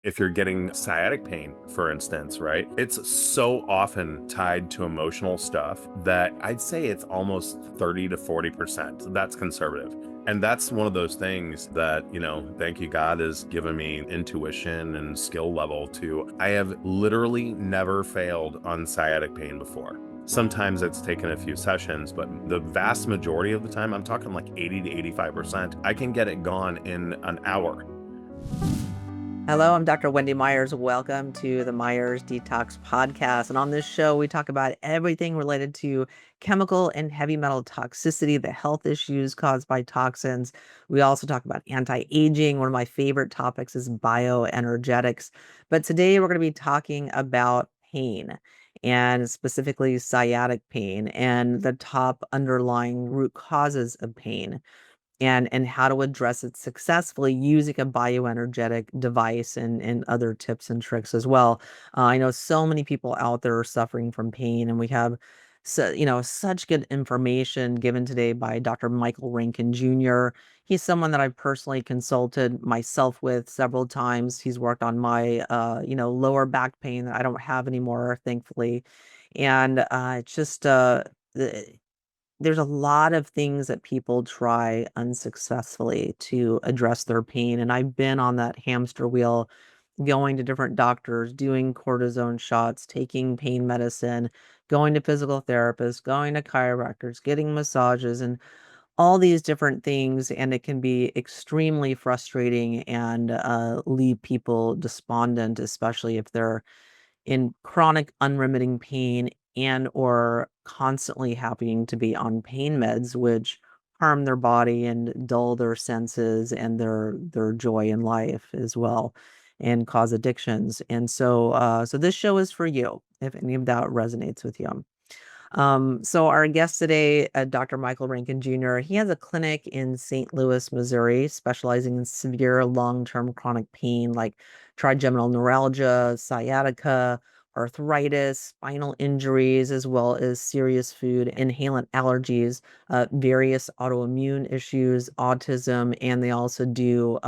If you're getting sciatic pain, for instance, right? It's so often tied to emotional stuff that I'd say it's almost 30 to 40%. That's conservative. And that's one of those things that, thank you God has given me intuition and skill level to. I have literally never failed on sciatic pain before. Sometimes it's taken a few sessions, but the vast majority of the time, I'm talking like 80 to 85%, I can get it gone in an hour. Hello, I'm Dr. Wendy Myers. Welcome to the Myers Detox podcast. And on this show, we talk about everything related to chemical and heavy metal toxicity, the health issues caused by toxins. We also talk about anti-aging. One of my favorite topics is bioenergetics. But today we're going to be talking about pain, and specifically sciatic pain and the top underlying root causes of pain, and how to address it successfully using a bioenergetic device and other tips and tricks as well. I know so many people out there are suffering from pain, and we have such good information given today by Dr. Michael Rankin Jr. He's someone that I've personally consulted myself with several times. He's worked on my lower back pain that I don't have anymore, thankfully. And it's just there's a lot of things that people try unsuccessfully to address their pain. And I've been on that hamster wheel, going to different doctors, doing cortisone shots, taking pain medicine, going to physical therapists, going to chiropractors, getting massages, and all these different things. And it can be extremely frustrating and leave people despondent, especially if they're in chronic unremitting pain and or constantly having to be on pain meds, which harm their body and dull their senses and their joy in life as well, and cause addictions. And so this show is for you if any of that resonates with you. So our guest today, Dr. Michael Rankin Jr., he has a clinic in St. Louis, Missouri, specializing in severe long-term chronic pain like trigeminal neuralgia, sciatica, arthritis, spinal injuries, as well as serious food inhalant allergies, various autoimmune issues, autism, and they also do,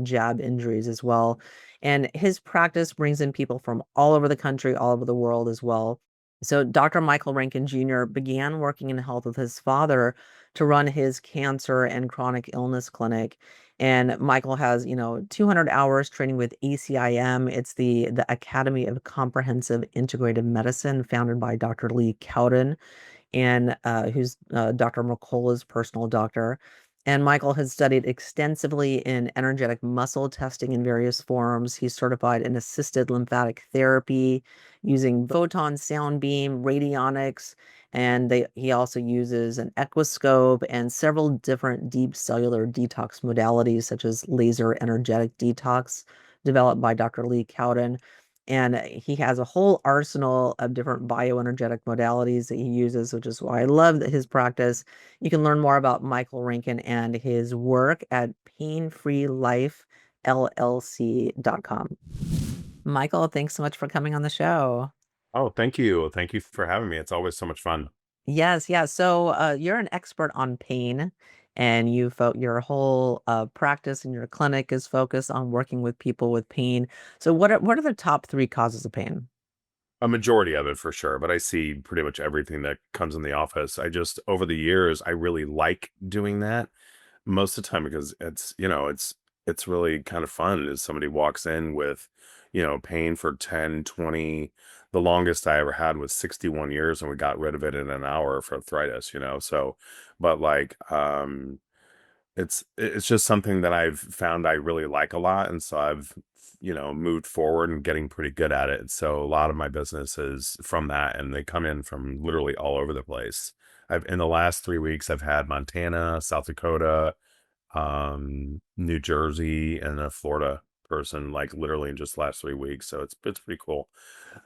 jab injuries as well. And his practice brings in people from all over the country, all over the world as well. So Dr. Michael Rankin Jr. began working in health with his father to run his cancer and chronic illness clinic. And Michael has, 200 hours training with ACIM. It's the Academy of Comprehensive Integrative Medicine, founded by Dr. Lee Cowden, and who's Dr. McCullough's personal doctor. And Michael has studied extensively in energetic muscle testing in various forms. He's certified in assisted lymphatic therapy using photon sound beam, radionics, and he also uses an Equiscope and several different deep cellular detox modalities, such as laser energetic detox, developed by Dr. Lee Cowden. And he has a whole arsenal of different bioenergetic modalities that he uses, which is why I love his practice. You can learn more about Michael Rankin and his work at painfreelifellc.com. Michael, thanks so much for coming on the show. Oh, thank you. Thank you for having me. It's always so much fun. Yes, yeah. So you're an expert on pain, and your whole practice and your clinic is focused on working with people with pain. So what are the top three causes of pain? A majority of it for sure, but I see pretty much everything that comes in the office. I just, over the years, I really like doing that most of the time because it's really kind of fun as somebody walks in with, pain for 10, 20. The longest I ever had was 61 years and we got rid of it in an hour for arthritis. So, but like, it's just something that I've found I really like a lot, and so I've, moved forward and getting pretty good at it. So a lot of my business is from that, and they come in from literally all over the place. I've in the last 3 weeks, I've had Montana, South Dakota, New Jersey, and a Florida person, like literally in just the last 3 weeks. So it's pretty cool.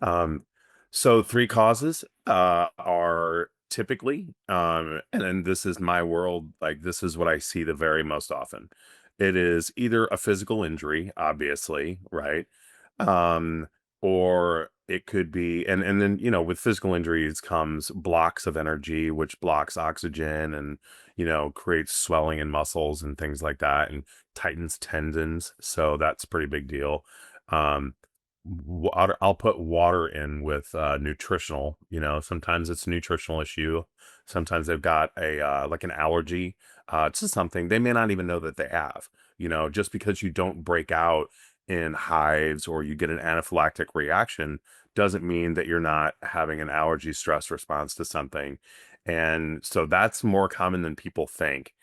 Um, so 3 causes, are typically, and then this is my world, like this is what I see the very most often. It is either a physical injury, obviously, right? Um, or it could be, and then, with physical injuries comes blocks of energy, which blocks oxygen and, creates swelling in muscles and things like that and tightens tendons. So that's a pretty big deal. Um, water, I'll put water in with nutritional. Sometimes it's a nutritional issue. Sometimes they've got a like an allergy to something they may not even know that they have. Just because you don't break out in hives or you get an anaphylactic reaction doesn't mean that you're not having an allergy stress response to something. And so that's more common than people think.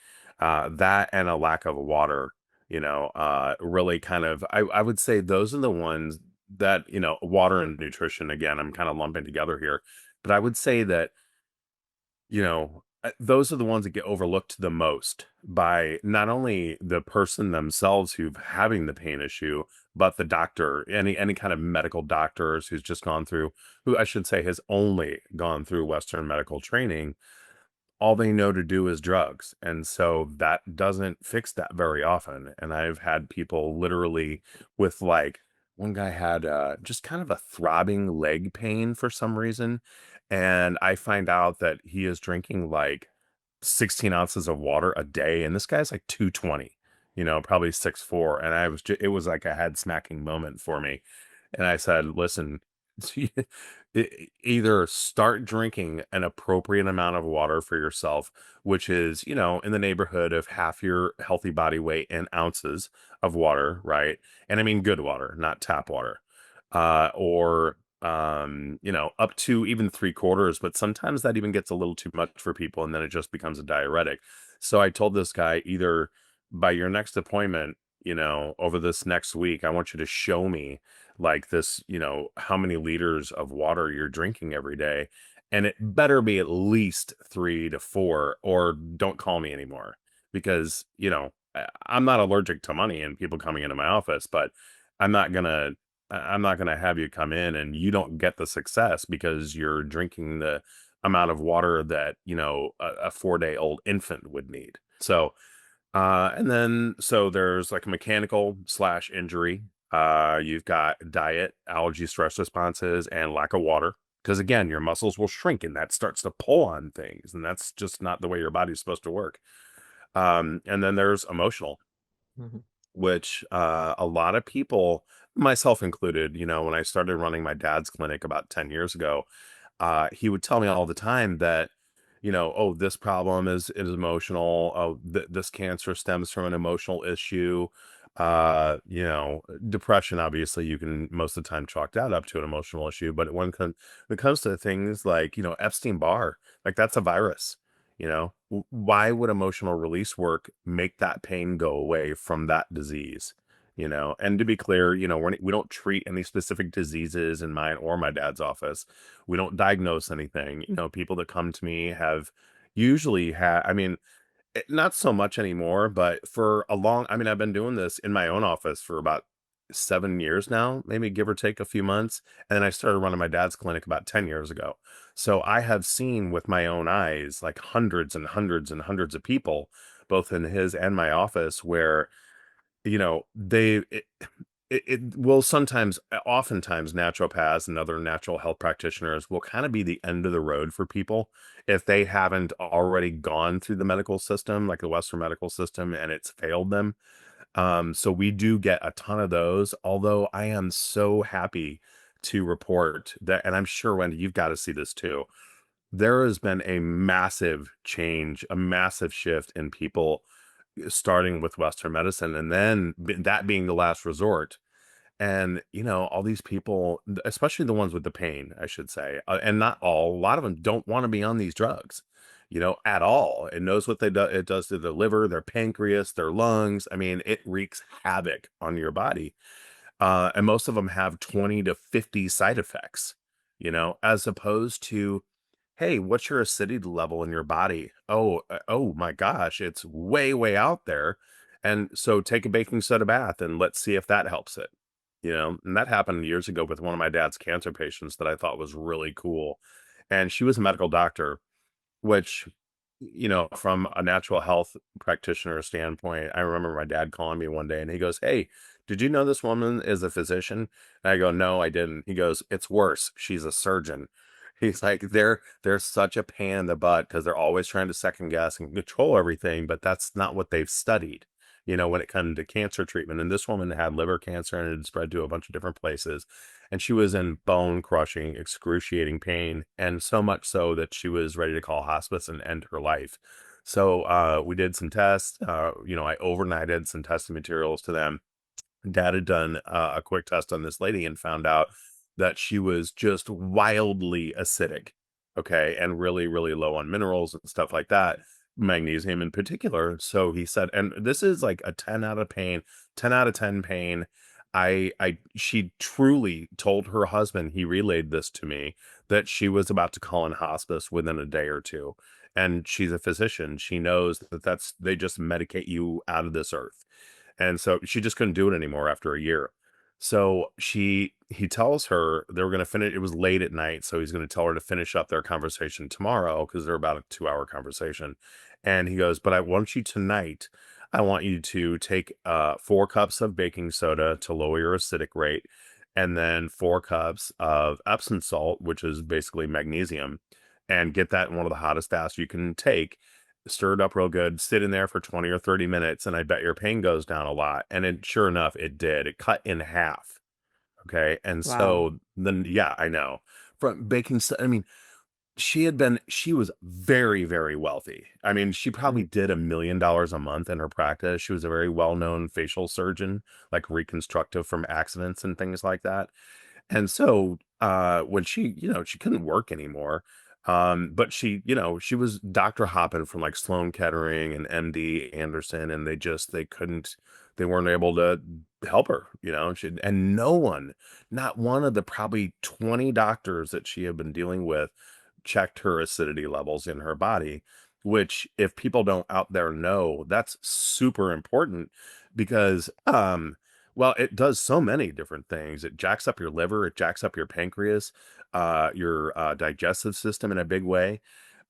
That and a lack of water, really kind of, I would say those are the ones that, water and nutrition, again, I'm kind of lumping together here. But I would say that, those are the ones that get overlooked the most by not only the person themselves who's having the pain issue, but the doctor, any kind of medical doctors who's just gone through, who I should say has only gone through Western medical training. All they know to do is drugs. And so that doesn't fix that very often. And I've had people literally with like, one guy had just kind of a throbbing leg pain for some reason. And I find out that he is drinking like 16 ounces of water a day. And this guy's like 220, probably 6'4". And it was like a head smacking moment for me. And I said, listen, either start drinking an appropriate amount of water for yourself, which is, in the neighborhood of half your healthy body weight in ounces of water, right? And I mean good water, not tap water. Or up to even 3/4, but sometimes that even gets a little too much for people, and then it just becomes a diuretic. So I told this guy, either by your next appointment, over this next week, I want you to show me like this, how many liters of water you're drinking every day. And it better be at least 3 to 4, or don't call me anymore. Because, I'm not allergic to money and people coming into my office, but I'm not gonna I'm not gonna have you come in and you don't get the success because you're drinking the amount of water that, a 4-day-old infant would need. So and then so there's like a mechanical slash injury. You've got diet, allergy, stress responses, and lack of water. Because again, your muscles will shrink and that starts to pull on things, and that's just not the way your body's supposed to work. And then there's emotional, Mhm. which a lot of people, myself included, when I started running my dad's clinic about 10 years ago, he would tell me all the time that, oh, this problem is emotional. Oh, this cancer stems from an emotional issue. Depression, obviously, you can most of the time chalk that up to an emotional issue. But when it comes to things like, Epstein-Barr, like that's a virus. Why would emotional release work make that pain go away from that disease? And to be clear, we don't treat any specific diseases in mine or my dad's office. We don't diagnose anything. People that come to me have usually had, I mean, not so much anymore, but I mean, I've been doing this in my own office for about 7 years now, maybe give or take a few months. And then I started running my dad's clinic about 10 years ago. So I have seen with my own eyes, like hundreds and hundreds and hundreds of people, both in his and my office, where it will sometimes, oftentimes, naturopaths and other natural health practitioners will kind of be the end of the road for people if they haven't already gone through the medical system, like the Western medical system, and it's failed them. So we do get a ton of those, although I am so happy to report that, and I'm sure, Wendy, you've got to see this too. There has been a massive change, a massive shift in people starting with Western medicine, and then that being the last resort. And, all these people, especially the ones with the pain, I should say, and not all, a lot of them don't want to be on these drugs, at all. It knows what it does to the liver, their pancreas, their lungs. I mean, it wreaks havoc on your body. And most of them have 20 to 50 side effects, as opposed to, hey, what's your acidity level in your body? Oh my gosh, it's way, way out there. And so take a baking soda bath and let's see if that helps it. And that happened years ago with one of my dad's cancer patients that I thought was really cool. And she was a medical doctor, which, from a natural health practitioner standpoint, I remember my dad calling me one day and he goes, "Hey, did you know this woman is a physician?" And I go, "No, I didn't." He goes, "It's worse. She's a surgeon." He's like, they're such a pain in the butt because they're always trying to second guess and control everything, but that's not what they've studied. when it comes to cancer treatment. And this woman had liver cancer and it had spread to a bunch of different places. And she was in bone crushing, excruciating pain. And so much so that she was ready to call hospice and end her life. So we did some tests. I overnighted some testing materials to them. Dad had done a quick test on this lady and found out that she was just wildly acidic, okay, and really, really low on minerals and stuff like that, magnesium in particular. So he said, and this is like a 10 out of pain, 10 out of 10 pain. She truly told her husband, he relayed this to me, that she was about to call in hospice within a day or two. And she's a physician. She knows that they just medicate you out of this earth. And so she just couldn't do it anymore after a year. So he tells her they were going to finish. It was late at night. So he's going to tell her to finish up their conversation tomorrow because they're about a 2 hour conversation. And he goes, but I want you tonight. I want you to take 4 cups of baking soda to lower your acidic rate, and then 4 cups of Epsom salt, which is basically magnesium, and get that in one of the hottest baths you can take, stir it up real good, sit in there for 20 or 30 minutes, and I bet your pain goes down a lot. And sure enough, it did. It cut in half. Okay. And Wow. so then, yeah, I know. From baking, I mean, she was very, very wealthy. I mean, she probably Mhm. did $1 million a month in her practice. She was a very well-known facial surgeon, like reconstructive from accidents and things like that. And so, when she couldn't work anymore, but she was Dr. Hoppin from like Sloan Kettering and MD Anderson, and they weren't able to help her, and no one, not one of the probably 20 doctors that she had been dealing with checked her acidity levels in her body, which if people don't out there know, that's super important because, well, it does so many different things. It jacks up your liver, it jacks up your pancreas, your digestive system in a big way.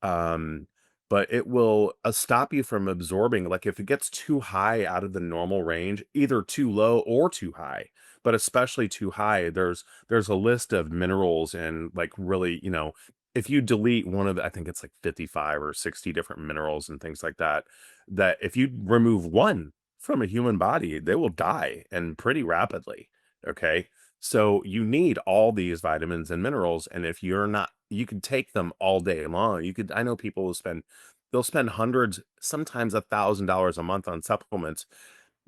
Um, but it will stop you from absorbing, like if it gets too high out of the normal range, either too low or too high, but especially too high, there's a list of minerals and like really, if you delete one of I think it's like 55 or 60 different minerals and things like that, that if you remove one from a human body, they will die and pretty rapidly. Okay. So you need all these vitamins and minerals. And if you're not, you could take them all day long. I know people they'll spend hundreds, sometimes $1,000 a month on supplements,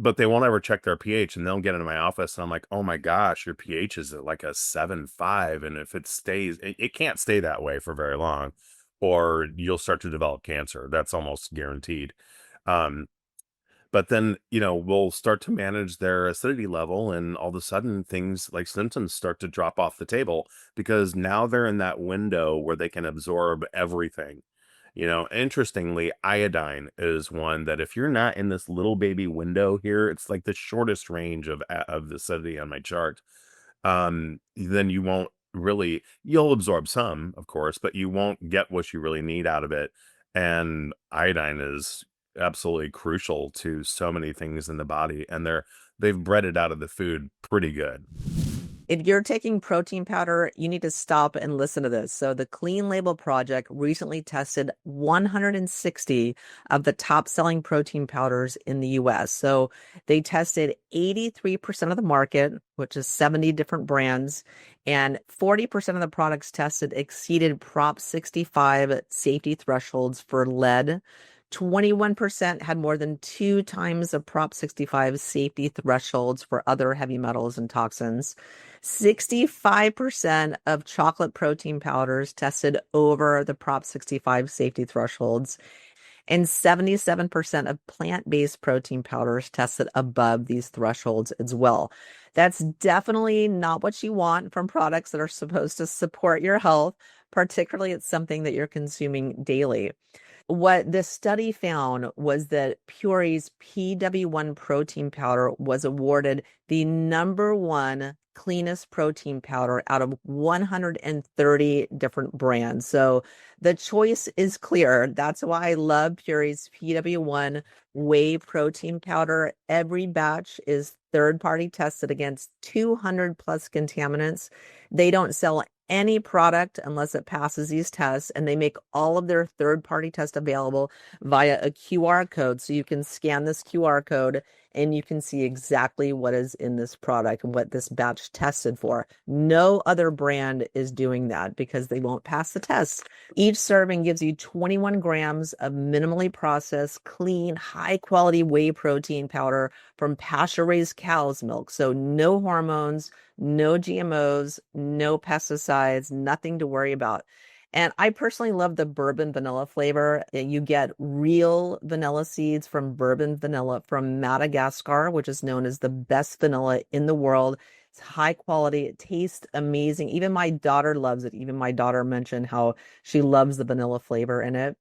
but they won't ever check their pH, and they'll get into my office and I'm like, oh my gosh, your pH is at like a 7.5. And if it stays, it can't stay that way for very long, or you'll start to develop cancer. That's almost guaranteed. Um, but then, we'll start to manage their acidity level, and all of a sudden things like symptoms start to drop off the table because now they're in that window where they can absorb everything. Interestingly, iodine is one that if you're not in this little baby window here, it's like the shortest range of acidity on my chart. Then you'll absorb some, of course, but you won't get what you really need out of it. And iodine is absolutely crucial to so many things in the body, and they've bred it out of the food pretty good. If you're taking protein powder, you need to stop and listen to this. So, the Clean Label Project recently tested 160 of the top selling protein powders in the US. So, they tested 83% of the market, which is 70 different brands, and 40% of the products tested exceeded Prop 65 safety thresholds for lead. 21% had more than 2 times the Prop 65 safety thresholds for other heavy metals and toxins. 65% of chocolate protein powders tested over the Prop 65 safety thresholds, and 77% of plant-based protein powders tested above these thresholds as well. That's definitely not what you want from products that are supposed to support your health, particularly it's something that you're consuming daily. What this study found was that Puree's PW1 protein powder was awarded the number one cleanest protein powder out of 130 different brands. So the choice is clear. That's why I love Puree's PW1 whey protein powder. Every batch is third party tested against 200 plus contaminants. They don't sell any product unless it passes these tests, and they make all of their third-party tests available via a QR code. So you can scan this QR code and you can see exactly what is in this product and what this batch tested for. No other brand is doing that because they won't pass the test. Each serving gives you 21 grams of minimally processed, clean, high-quality whey protein powder from pasture-raised cow's milk. So no hormones, no GMOs, no pesticides, nothing to worry about. And I personally love the bourbon vanilla flavor. You get real vanilla seeds from bourbon vanilla from Madagascar, which is known as the best vanilla in the world. It's high quality. It tastes amazing. Even my daughter loves it. Even my daughter mentioned how she loves the vanilla flavor in it.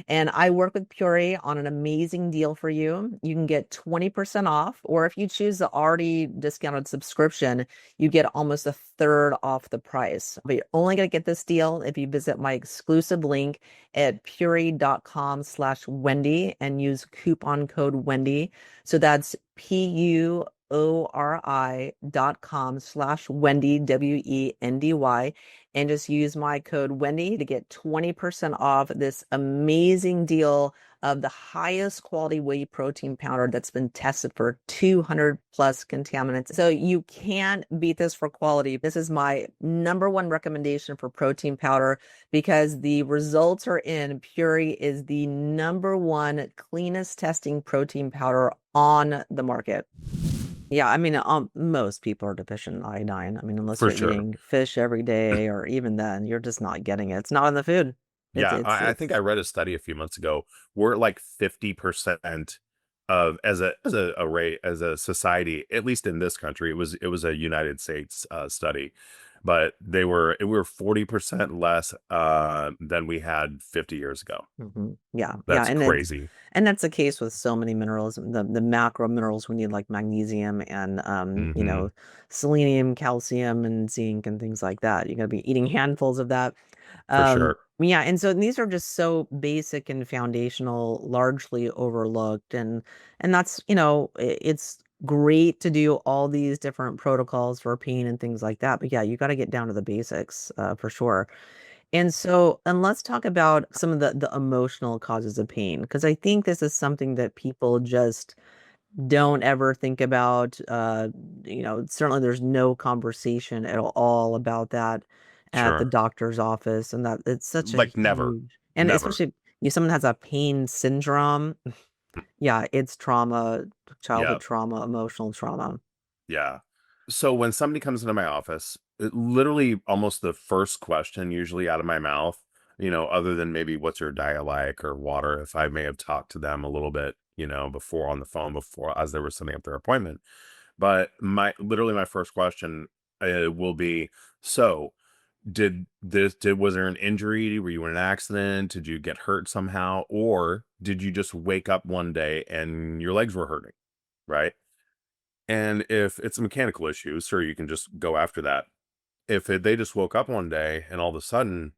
And I work with Puree on an amazing deal for you. You can get 20% off, or if you choose the already discounted subscription, you get almost a third off the price. But you're only going to get this deal if you visit my exclusive link at puree.com/Wendy and use coupon code Wendy. So that's PUORI.com/Wendy, WENDY, and just use my code Wendy to get 20% off this amazing deal of the highest quality whey protein powder that's been tested for 200 plus contaminants. So you can't beat this for quality. This is my number one recommendation for protein powder because the results are in. Puree is the number one cleanest testing protein powder on the market. Yeah, I mean, most people are deficient in iodine. I mean, unless For you're sure. eating fish every day, or even then, you're just not getting it. It's not in the food. It's Yeah, it's I think I it's read a study a few months ago. We're like 50% of as a array as a society, at least in this country. It was a United States study, but we were 40% less than we had 50 years ago. Yeah, yeah, That's crazy. and that's the case with so many minerals. The macro minerals we need, like magnesium and Hmm. selenium, calcium, and zinc and things like that. You're gonna be eating handfuls of that. For sure. Yeah, and so these are just so basic and foundational, largely overlooked, and that's, it's great to do all these different protocols for pain and things like that. But yeah, you got to get down to the basics, for sure. And let's talk about some of the emotional causes of pain, because I think this is something that people just don't ever think about. Certainly there's no conversation at all about that at the Sure. doctor's office, and that it's such a Like never. huge, and Never. especially if someone has a pain syndrome, yeah, it's trauma, Yeah. childhood trauma, emotional trauma. Yeah. So when somebody comes into my office, literally almost the first question usually out of my mouth, other than maybe what's your diet like or water, if I may have talked to them a little bit, before on the phone before as they were setting up their appointment. But my first question will be, so was there an injury? Were you in an accident? Did you get hurt somehow? Or did you just wake up one day and your legs were hurting? Right. And if it's a mechanical issue, sure, you can just go after that. They just woke up one day and all of a sudden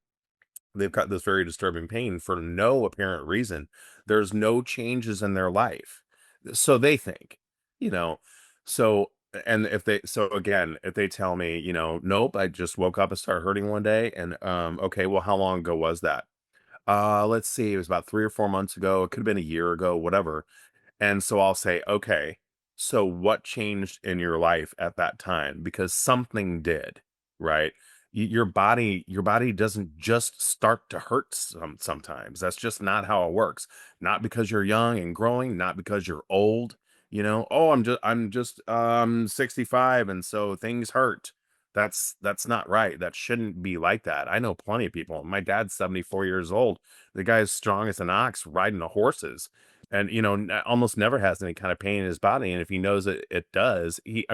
they've got this very disturbing pain for no apparent reason, there's no changes in their life. So they think, you know, so, and so again, if they tell me, nope, I just woke up and started hurting one day. And, okay, well, how long ago was that? Let's see, it was about 3 or 4 months ago. It could have been a year ago, whatever. And so I'll say, okay, so what changed in your life at that time? Because something did, right? Your body doesn't just start to hurt sometimes. That's just not how it works. Not because you're young and growing, not because you're old, oh, I'm just 65 and so things hurt. That's not right. That shouldn't be like that. I know plenty of people. My dad's 74 years old. The guy's strong as an ox riding the horses and almost never has any kind of pain in his body, and if he knows it does, he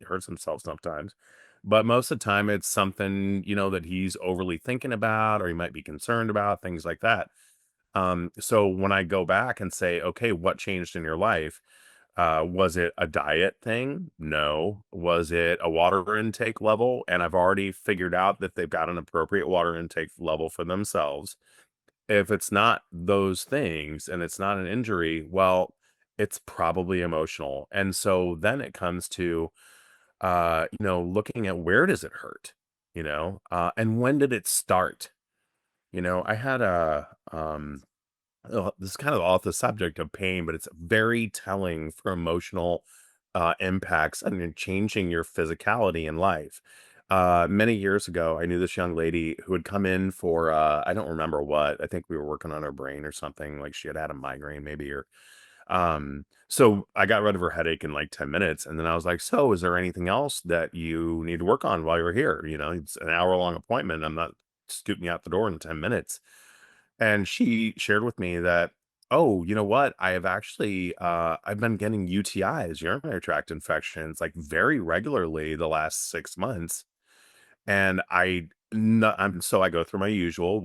hurts himself sometimes, but most of the time it's something that he's overly thinking about or he might be concerned about, things like that. So when I go back and say, okay, what changed in your life? Was it a diet thing? No. Was it a water intake level? And I've already figured out that they've got an appropriate water intake level for themselves. If it's not those things and it's not an injury, well, it's probably emotional. And so then it comes to looking at, where does it hurt? And when did it start? I had this is kind of off the subject of pain, but it's very telling for emotional impacts and in changing your physicality in life. Many years ago, I knew this young lady who had come in for, I don't remember what, I think we were working on her brain or something, like she had had a migraine maybe, or so I got rid of her headache in like 10 minutes. And then I was like, so is there anything else that you need to work on while you're here? It's an hour long appointment. I'm not scooting you out the door in 10 minutes. And she shared with me that, oh, you know what? I have actually, I've been getting UTIs, urinary tract infections, like very regularly the last 6 months. And so I go through my usual,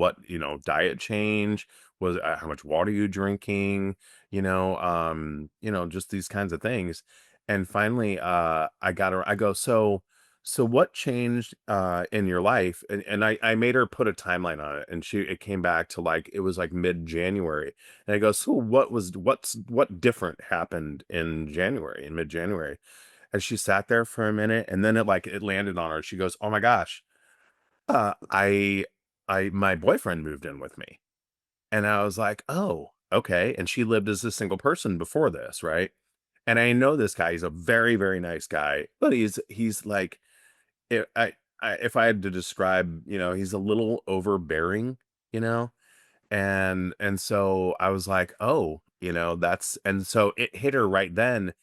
diet change, was how much water you drinking, just these kinds of things. And finally, I got her, I go, so what changed in your life? And I made her put a timeline on it, and it came back to like it was like mid-January. And I go, so what different happened in January, in mid-January? And she sat there for a minute, and then it landed on her. She goes, "Oh my gosh, uh, I my boyfriend moved in with me." And I was like, "Oh, okay." And she lived as a single person before this, right? And I know this guy, he's a very, very nice guy, but he's like, if I had to describe, he's a little overbearing, you know? And so I was like, "Oh, that's," and so it hit her right then.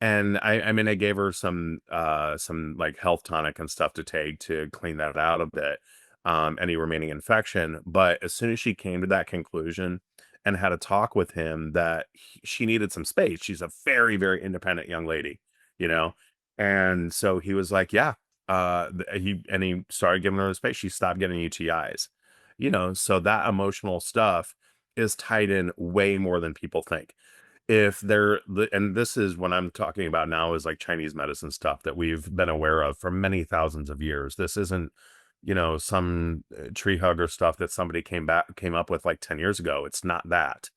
And I mean, I gave her some like health tonic and stuff to take to clean that out a bit, any remaining infection. But as soon as she came to that conclusion and had a talk with him that she needed some space, she's a very, very independent young lady, you know? And so he was like, yeah, he started giving her the space. She stopped getting UTIs, so that emotional stuff is tied in way more than people think. And this is what I'm talking about now is like Chinese medicine stuff that we've been aware of for many thousands of years. This isn't, some tree hugger stuff that somebody came up with like 10 years ago. It's not that.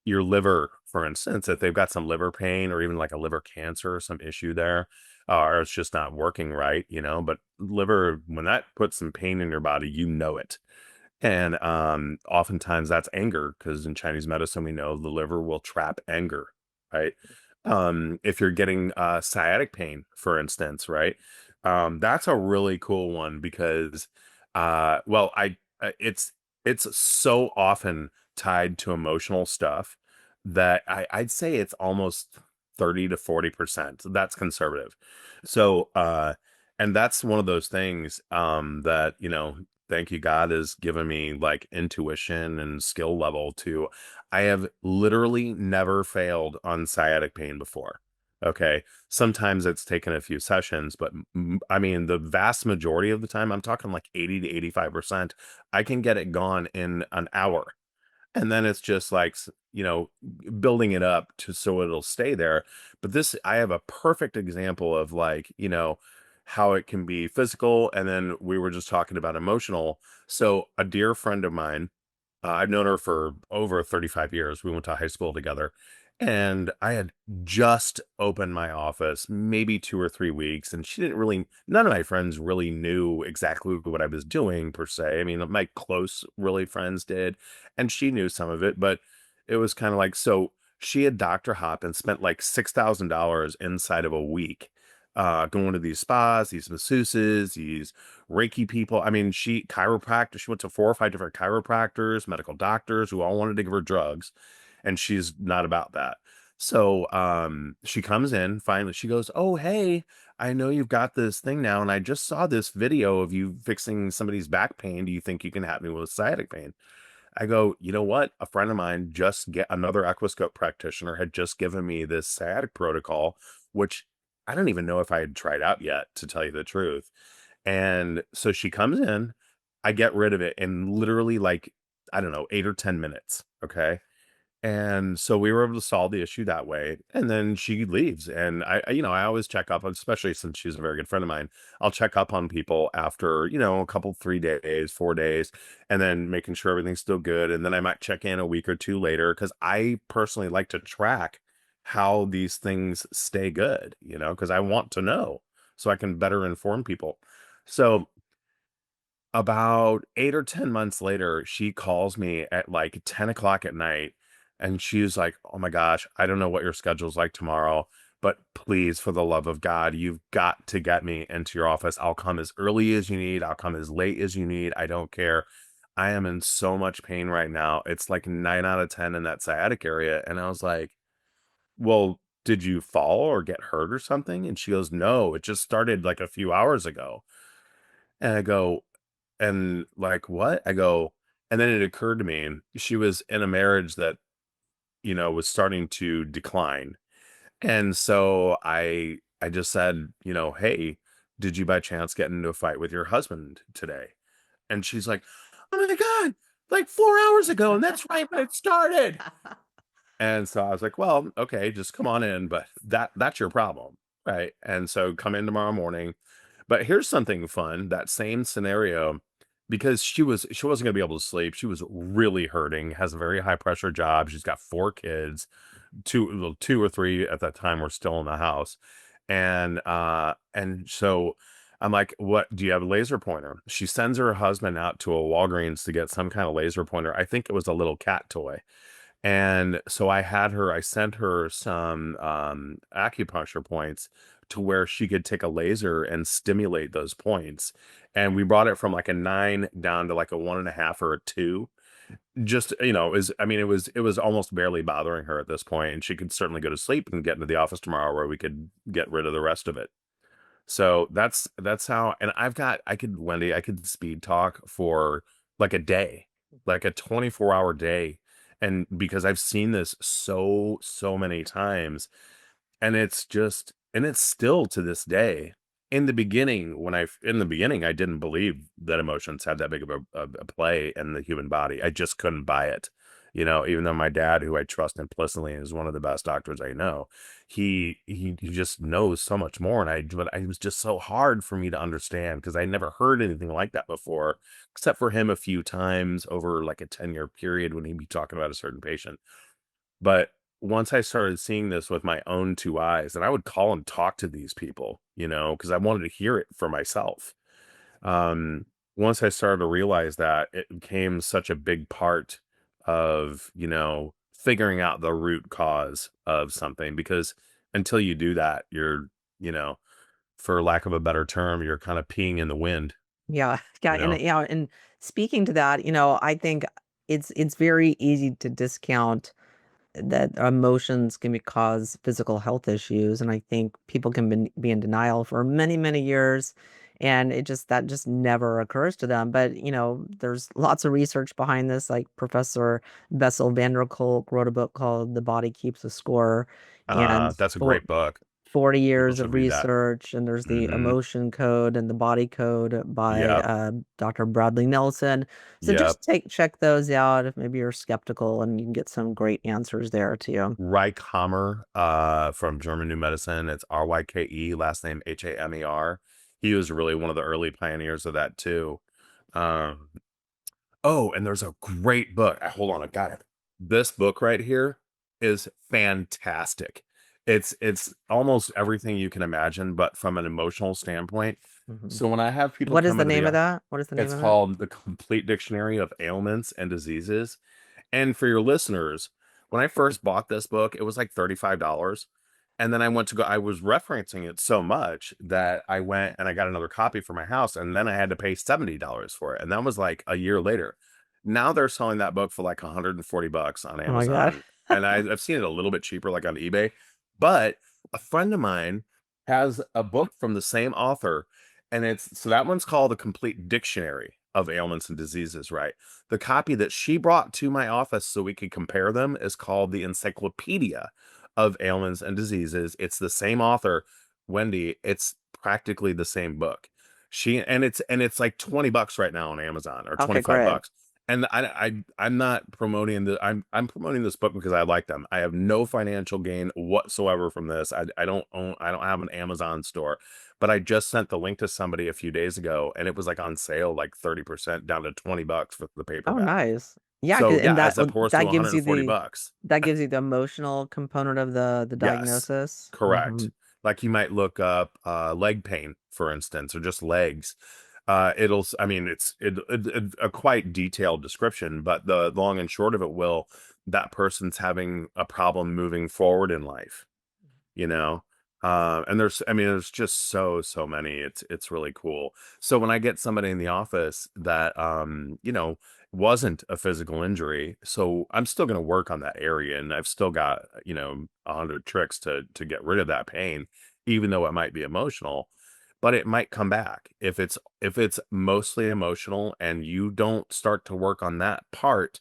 Your liver, for instance, if they've got some liver pain or even like a liver cancer or some issue there, or it's just not working right, but liver, when that puts some pain in your body, it. And oftentimes that's anger, because in Chinese medicine, we know the liver will trap anger, right? If you're getting sciatic pain, for instance, right? That's a really cool one because, well, it's so often tied to emotional stuff that I'd say it's almost 30 to 40%. That's conservative. So, and that's one of those things that, thank you God has given me like intuition and skill level to. I have literally never failed on sciatic pain before. Okay. Sometimes it's taken a few sessions, but I mean, the vast majority of the time, I'm talking like 80 to 85%, I can get it gone in an hour. And then it's just like, building it up to so it'll stay there. But I have a perfect example of like, how it can be physical. And then we were just talking about emotional. So a dear friend of mine, I've known her for over 35 years. We went to high school together. And I had just opened my office maybe 2 or 3 weeks. And none of my friends really knew exactly what I was doing per se. I mean, my close, really friends did. And she knew some of it, but it was kind of like, so she had Dr. Hop and spent like $6,000 inside of a week. Going to these spas, these masseuses, these Reiki people. I mean, she went to 4 or 5 different chiropractors, medical doctors who all wanted to give her drugs, and she's not about that. So she comes in finally. She goes, "Oh, hey, I know you've got this thing now, and I just saw this video of you fixing somebody's back pain. Do you think you can help me with sciatic pain?" I go, "You know what? A friend of mine just get another Equiscope practitioner had just given me this sciatic protocol, which I don't even know if I had tried out yet, to tell you the truth." And so she comes in, I get rid of it in literally like, I don't know, 8 or 10 minutes. Okay. And so we were able to solve the issue that way. And then she leaves. And I always check up, especially since she's a very good friend of mine. I'll check up on people after, a couple, 3 days, 4 days, and then making sure everything's still good. And then I might check in a week or two later because I personally like to track how these things stay good, because I want to know so I can better inform people. So about 8 or 10 months later, she calls me at like 10 o'clock at night and she's like, "Oh my gosh, I don't know what your schedule's like tomorrow, but please, for the love of God, you've got to get me into your office. I'll come as early as you need. I'll come as late as you need. I don't care. I am in so much pain right now. It's like 9 out of 10 in that sciatic area." And I was like, "Well, did you fall or get hurt or something?" And she goes, "No, it just started like a few hours ago." And I go, and like, "What?" I go, and then it occurred to me, she was in a marriage that, was starting to decline. And so I just said, "Hey, did you by chance get into a fight with your husband today?" And she's like, "Oh my God, like 4 hours ago, and that's right when it started." And so I was like, "Well, okay, just come on in, but that's your problem, right? And so come in tomorrow morning." But here's something fun, that same scenario, because she wasn't gonna be able to sleep. She was really hurting, has a very high pressure job. She's got 4 kids, 2, well, 2 or 3 at that time were still in the house. And so I'm like, "What, do you have a laser pointer?" She sends her husband out to a Walgreens to get some kind of laser pointer. I think it was a little cat toy. And so I sent her some acupuncture points to where she could take a laser and stimulate those points. And we brought it from like a 9 down to like a 1.5 or a 2. Just, it was almost barely bothering her at this point, and she could certainly go to sleep and get into the office tomorrow where we could get rid of the rest of it. So that's how. And Wendy, I could speed talk for like a day, like a 24-hour day. And because I've seen this so many times, and it's still to this day. In the beginning, I didn't believe that emotions had that big of a play in the human body. I just couldn't buy it. Even though my dad, who I trust implicitly and is one of the best doctors I know, he just knows so much more. But it was just so hard for me to understand because I never heard anything like that before, except for him a few times over like a 10-year period when he'd be talking about a certain patient. But once I started seeing this with my own 2 eyes, and I would call and talk to these people, because I wanted to hear it for myself. Um, Once I started to realize that, it became such a big part of, figuring out the root cause of something, because until you do that, you know, for lack of a better term, you're kind of peeing in the wind, Yeah, yeah, you know? and speaking to that, I think it's very easy to discount that emotions can cause physical health issues, and I think people can be in denial for many, many years, and that just never occurs to them. But there's lots of research behind this. Like Professor Bessel van der Kolk wrote a book called "The Body Keeps a Score," and That's a for great book. 40 People years should of read that. research, and there's the Mhm. emotion code and the body code by Yep. Dr. Bradley Nelson. So Yep. just check those out if maybe you're skeptical, and you can get some great answers there too. Ryke from German New Medicine. It's Ryke, last name Hamer. He was really one of the early pioneers of that too. Um, oh, and there's a great book. Hold on, I got it. This book right here is fantastic. It's almost everything you can imagine, but from an emotional standpoint. Mhm. So when I have people What is come the into name of the, that? What is the name it's of that? called The Complete Dictionary of Ailments and Diseases. And for your listeners, when I first bought this book, it was like $35. And then I was referencing it so much that I went and I got another copy for my house. And then I had to pay $70 for it. And that was like a year later. Now they're selling that book for like $140 on Oh my God. Amazon. And I've seen it a little bit cheaper, like on eBay. But a friend of mine has a book from the same author. And that one's called The Complete Dictionary of Ailments and Diseases, right? The copy that she brought to my office so we could compare them is called the Encyclopedia of Ailments and Diseases. It's the same author, Wendy. It's practically the same book. It's like $20 right now on Amazon, or Okay, 25 great. bucks. And I'm not promoting I'm promoting this book because I like them. I have no financial gain whatsoever from this. I don't have an Amazon store, but I just sent the link to somebody a few days ago, and it was like on sale, like 30% down to $20 for the Oh, paperback. nice. Yeah, So and yeah, as opposed to that gives you $140. the emotional component of the Yes, diagnosis. correct. Mhm. Like you might look up leg pain, for instance, or just legs. I mean, it's a quite detailed description, but the long and short of it will, that person's having a problem moving forward in life, you know? And I mean, there's just so many. It's really cool. So when I get somebody in the office that, wasn't a physical injury, so I'm still going to work on that area, and I've still got, 100 tricks to get rid of that pain, even though it might be emotional, but it might come back. If it's mostly emotional and you don't start to work on that part,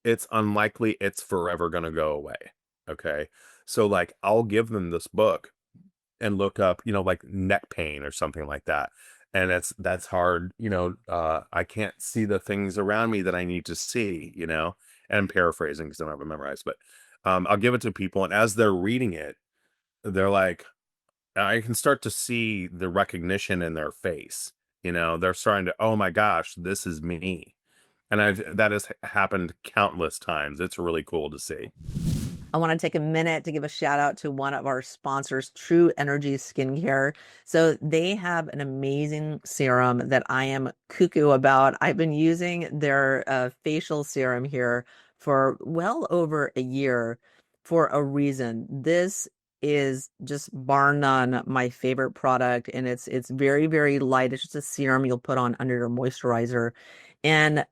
it's unlikely it's forever going to go away. Okay. So like I'll give them this book and look up, like neck pain or something like that. And that's hard, I can't see the things around me that I need to see, and I'm paraphrasing because I don't have it memorized, but I'll give it to people, and as they're reading it, they're like, I can start to see the recognition in their face. They're starting to, oh my gosh, this is me. And that has happened countless times. It's really cool to see. I want to take a minute to give a shout out to one of our sponsors, True Energy Skincare. So they have an amazing serum that I am cuckoo about. I've been using their facial serum here for well over a year for a reason. This is just bar none my favorite product, and it's very, very light. It's just a serum you'll put on under your moisturizer. And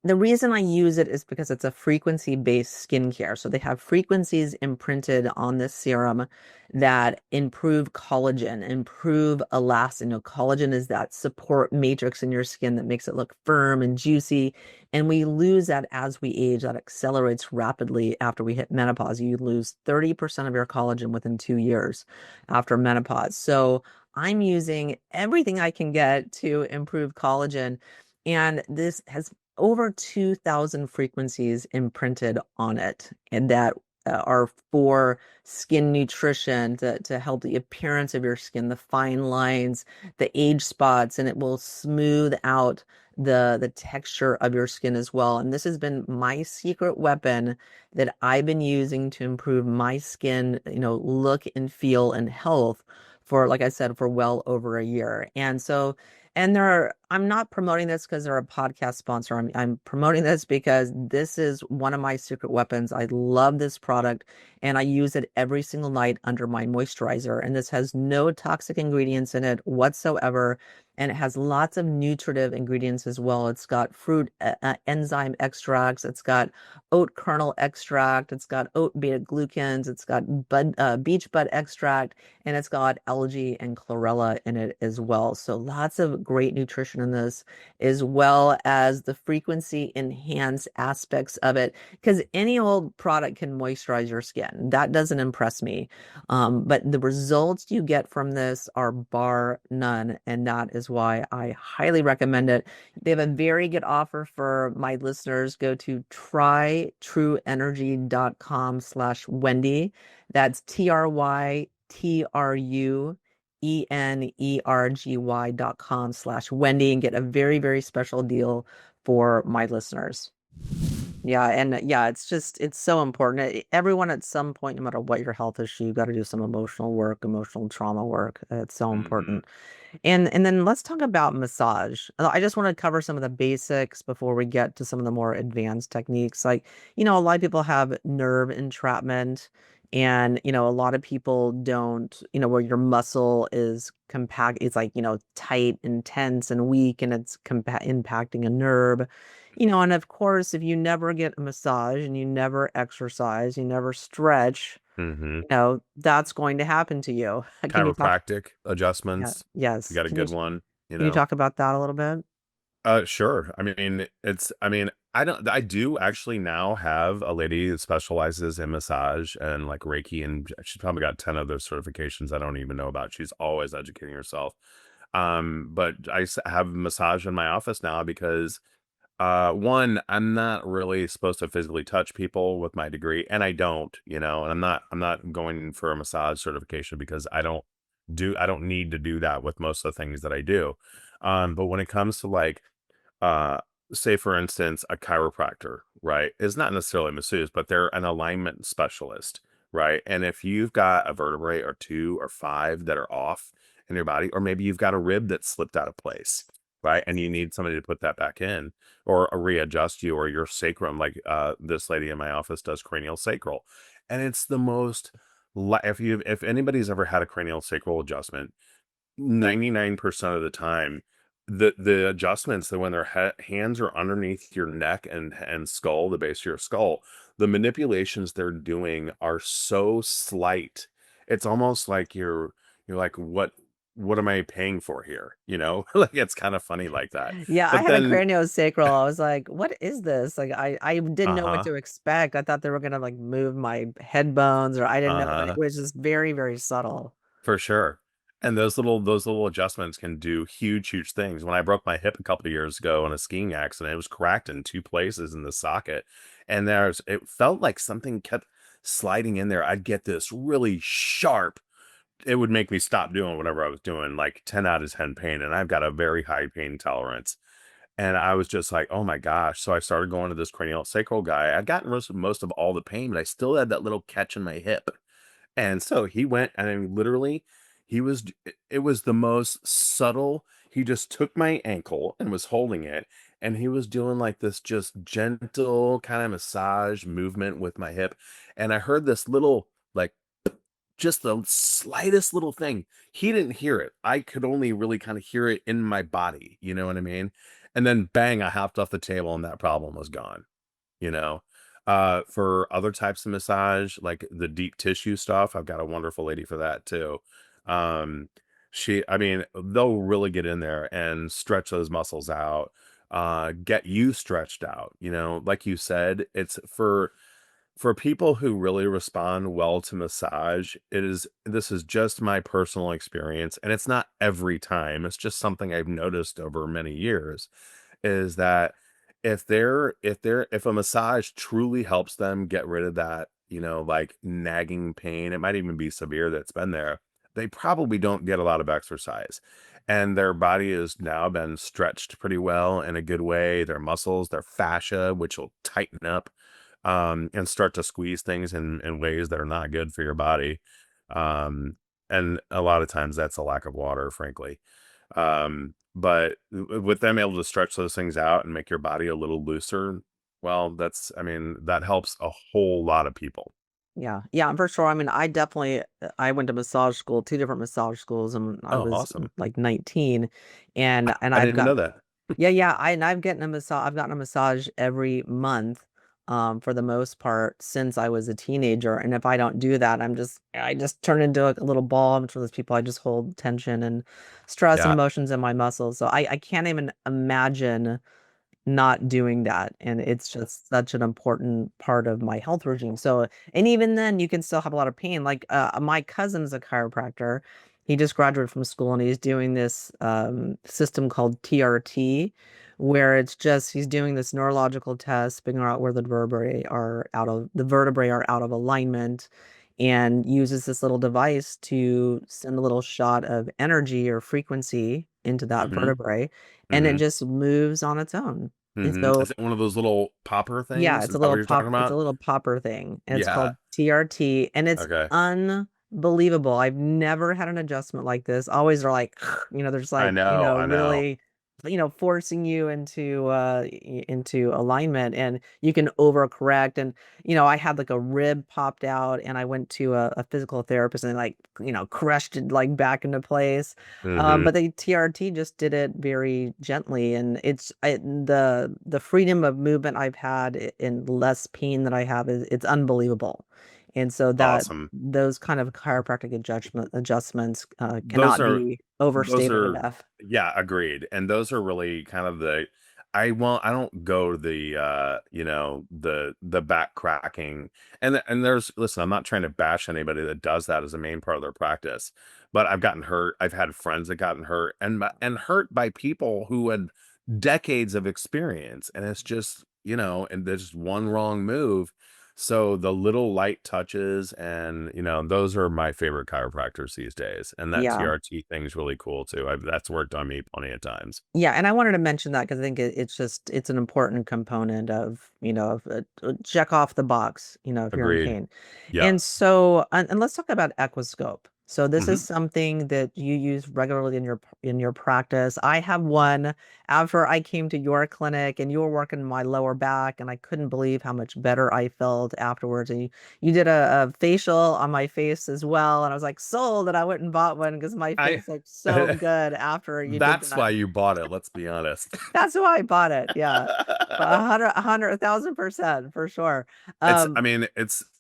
the reason I use it is because it's a frequency-based skincare. So they have frequencies imprinted on this serum that improve collagen, improve elastin. Collagen is that support matrix in your skin that makes it look firm and juicy. And we lose that as we age. That accelerates rapidly after we hit menopause. You lose 30% of your collagen within 2 years after menopause. So I'm using everything I can get to improve collagen. And this has over 2,000 frequencies imprinted on it, and that are for skin nutrition to help the appearance of your skin, the fine lines, the age spots, and it will smooth out the texture of your skin as well. And this has been my secret weapon that I've been using to improve my skin, look and feel and health for, like I said, for well over a year. I'm not promoting this because they're a podcast sponsor. I'm promoting this because this is one of my secret weapons. I love this product and I use it every single night under my moisturizer. And this has no toxic ingredients in it whatsoever. And it has lots of nutritive ingredients as well. It's got fruit enzyme extracts. It's got oat kernel extract. It's got oat beta glucans. It's got beech bud extract, and it's got algae and chlorella in it as well. So lots of great nutrition in this, as well as the frequency enhanced aspects of it. Because any old product can moisturize your skin. That doesn't impress me. But the results you get from this are bar none. And that is why I highly recommend it. They have a very good offer for my listeners. Go to trytrueenergy.com/Wendy. That's trytrueenergy.com/Wendy and get a very, very special deal for my listeners. Yeah, and yeah, it's so important. Everyone at some point, no matter what your health issue, you got to do some emotional work, emotional trauma work. It's so Hmm. important. And then let's talk about massage. I just want to cover some of the basics before we get to some of the more advanced techniques. Like, a lot of people have nerve entrapment, and a lot of people don't, where your muscle is compact, it's like, tight and tense and weak, and it's impacting a nerve. And of course, if you never get a massage and you never exercise, you never stretch, Hmm. that's going to happen to you. Can you talk? Chiropractic Yeah. adjustments. You Yes. got a good one, Can you talk about that a little bit? Sure. I do actually now have a lady that specializes in massage and like Reiki, and she's probably got 10 other certifications I don't even know about. She's always educating herself. But have massage in my office now because one, I'm not really supposed to physically touch people with my degree, and I don't, and I'm not going for a massage certification because I don't need to do that with most of the things that I do. But when it comes to like uh say for instance a chiropractor, right, is not necessarily a masseuse, but they're an alignment specialist, right? And if you've got a vertebrae or two or five that are off in your body, or maybe you've got a rib that slipped out of place, right? And you need somebody to put that back in or readjust you, or your sacrum, like this lady in my office does cranial sacral. And it's the most, if anybody's ever had a cranial sacral adjustment, 99% of the time, the adjustments that when their hands are underneath your neck and skull, the base of your skull, the manipulations they're doing are so slight. It's almost like you're like, what am I paying for here? You know, like it's kind of funny like that. Yeah, I But had a then, craniosacral. I was like, "What is this?" Like, I didn't know what uh-huh, to expect. I thought they were gonna, like, move my head bones, or I didn't know that it uh-huh. was just very, very subtle. For sure. And those little adjustments can do huge, huge things. When I broke my hip a couple of years ago in a skiing accident, it was cracked in two places in the socket. And it felt like something kept sliding in there. I'd get this really sharp, it would make me stop doing whatever I was doing, like 10 out of 10 pain. And I've got a very high pain tolerance. And I was just like, oh my gosh. So I started going to this cranial sacral guy. I'd gotten most of all the pain, but I still had that little catch in my hip. And so he went, and then literally it was the most subtle. He just took my ankle and was holding it, and he was doing like this just gentle kind of massage movement with my hip. And I heard this little, like, just the slightest little thing. He didn't hear it. I could only really kind of hear it in my body. You know what I mean? And then bang, I hopped off the table and that problem was gone, you know? For other types of massage, like the deep tissue stuff, I've got a wonderful lady for that too. Um, I mean, they'll really get in there and stretch those muscles out, get you stretched out. You know, like you said, it's for people who really respond well to massage. This is just my personal experience, and it's not every time. It's just something I've noticed over many years, is that if a massage truly helps them get rid of that, like nagging pain, it might even be severe that's been there, they probably don't get a lot of exercise. And their body has now been stretched pretty well in a good way. Their muscles, their fascia, which will tighten up, and start to squeeze things in ways that are not good for your body. Um, and a lot of times that's a lack of water, frankly. But with them able to stretch those things out and make your body a little looser, well, I mean, that helps a whole lot of people. Yeah, yeah, for sure. I mean, I definitely I went to massage school, 2 different massage schools, and I Oh, was, awesome. like, 19, and I I've didn't got know that. yeah, yeah, I've gotten a massage every month, for the most part since I was a teenager, and if I don't do that, I just turn into a little ball. I'm sure those people, I just hold tension and stress and Yeah. emotions in my muscles, so I can't even imagine not doing that, and it's just such an important part of my health regime. So, and even then you can still have a lot of pain. Like, my cousin's a chiropractor. He just graduated from school, and he's doing this system called TRT, where it's just he's doing this neurological test, figuring out where the vertebrae are out of alignment, and uses this little device to send a little shot of energy or frequency into that Mm-hmm. vertebrae, and it Mm-hmm. just moves on its own. And Mm-hmm. so Is it one of those little popper yeah, things? Is that what you're talking it's a about? little popper thing, and it's Yeah. called TRT, and it's Okay. unbelievable. I've never had an adjustment like this. Always are like, there's I like, know. I know. really, forcing you into alignment, and you can overcorrect. And, I had like a rib popped out, and I went to a physical therapist, and like, crushed it like back into place. Mm-hmm. But the TRT just did it very gently, and the freedom of movement I've had and less pain that I have it's unbelievable. And so that Awesome. those kind of chiropractic adjustments Those cannot are be those overstated are enough. yeah, agreed. And those are really kind of I don't go to the the back cracking. And there's listen, I'm not trying to bash anybody that does that as a main part of their practice. But I've gotten hurt. I've had friends that gotten hurt, and hurt by people who had decades of experience, and it's just, and there's just one wrong move. So the little light touches and, those are my favorite chiropractors these days. And that Yeah. TRT thing's really cool too. That's worked on me plenty of times. Yeah, and I wanted to mention that because I think it's an important component of, check off the box, if you're in Agreed. pain. Yeah. And so and let's talk about Equiscope. So this is Hmm. something that you use regularly in your practice. I have one after I came to your clinic and you were working my lower back and I couldn't believe how much better I felt afterwards. And you did a facial on my face as well. And I was like sold that I went and bought one because my I face looked so good after you did That's that. why you bought it, let's be honest. That's why I bought it, yeah. But 1,000% for sure. I Um mean,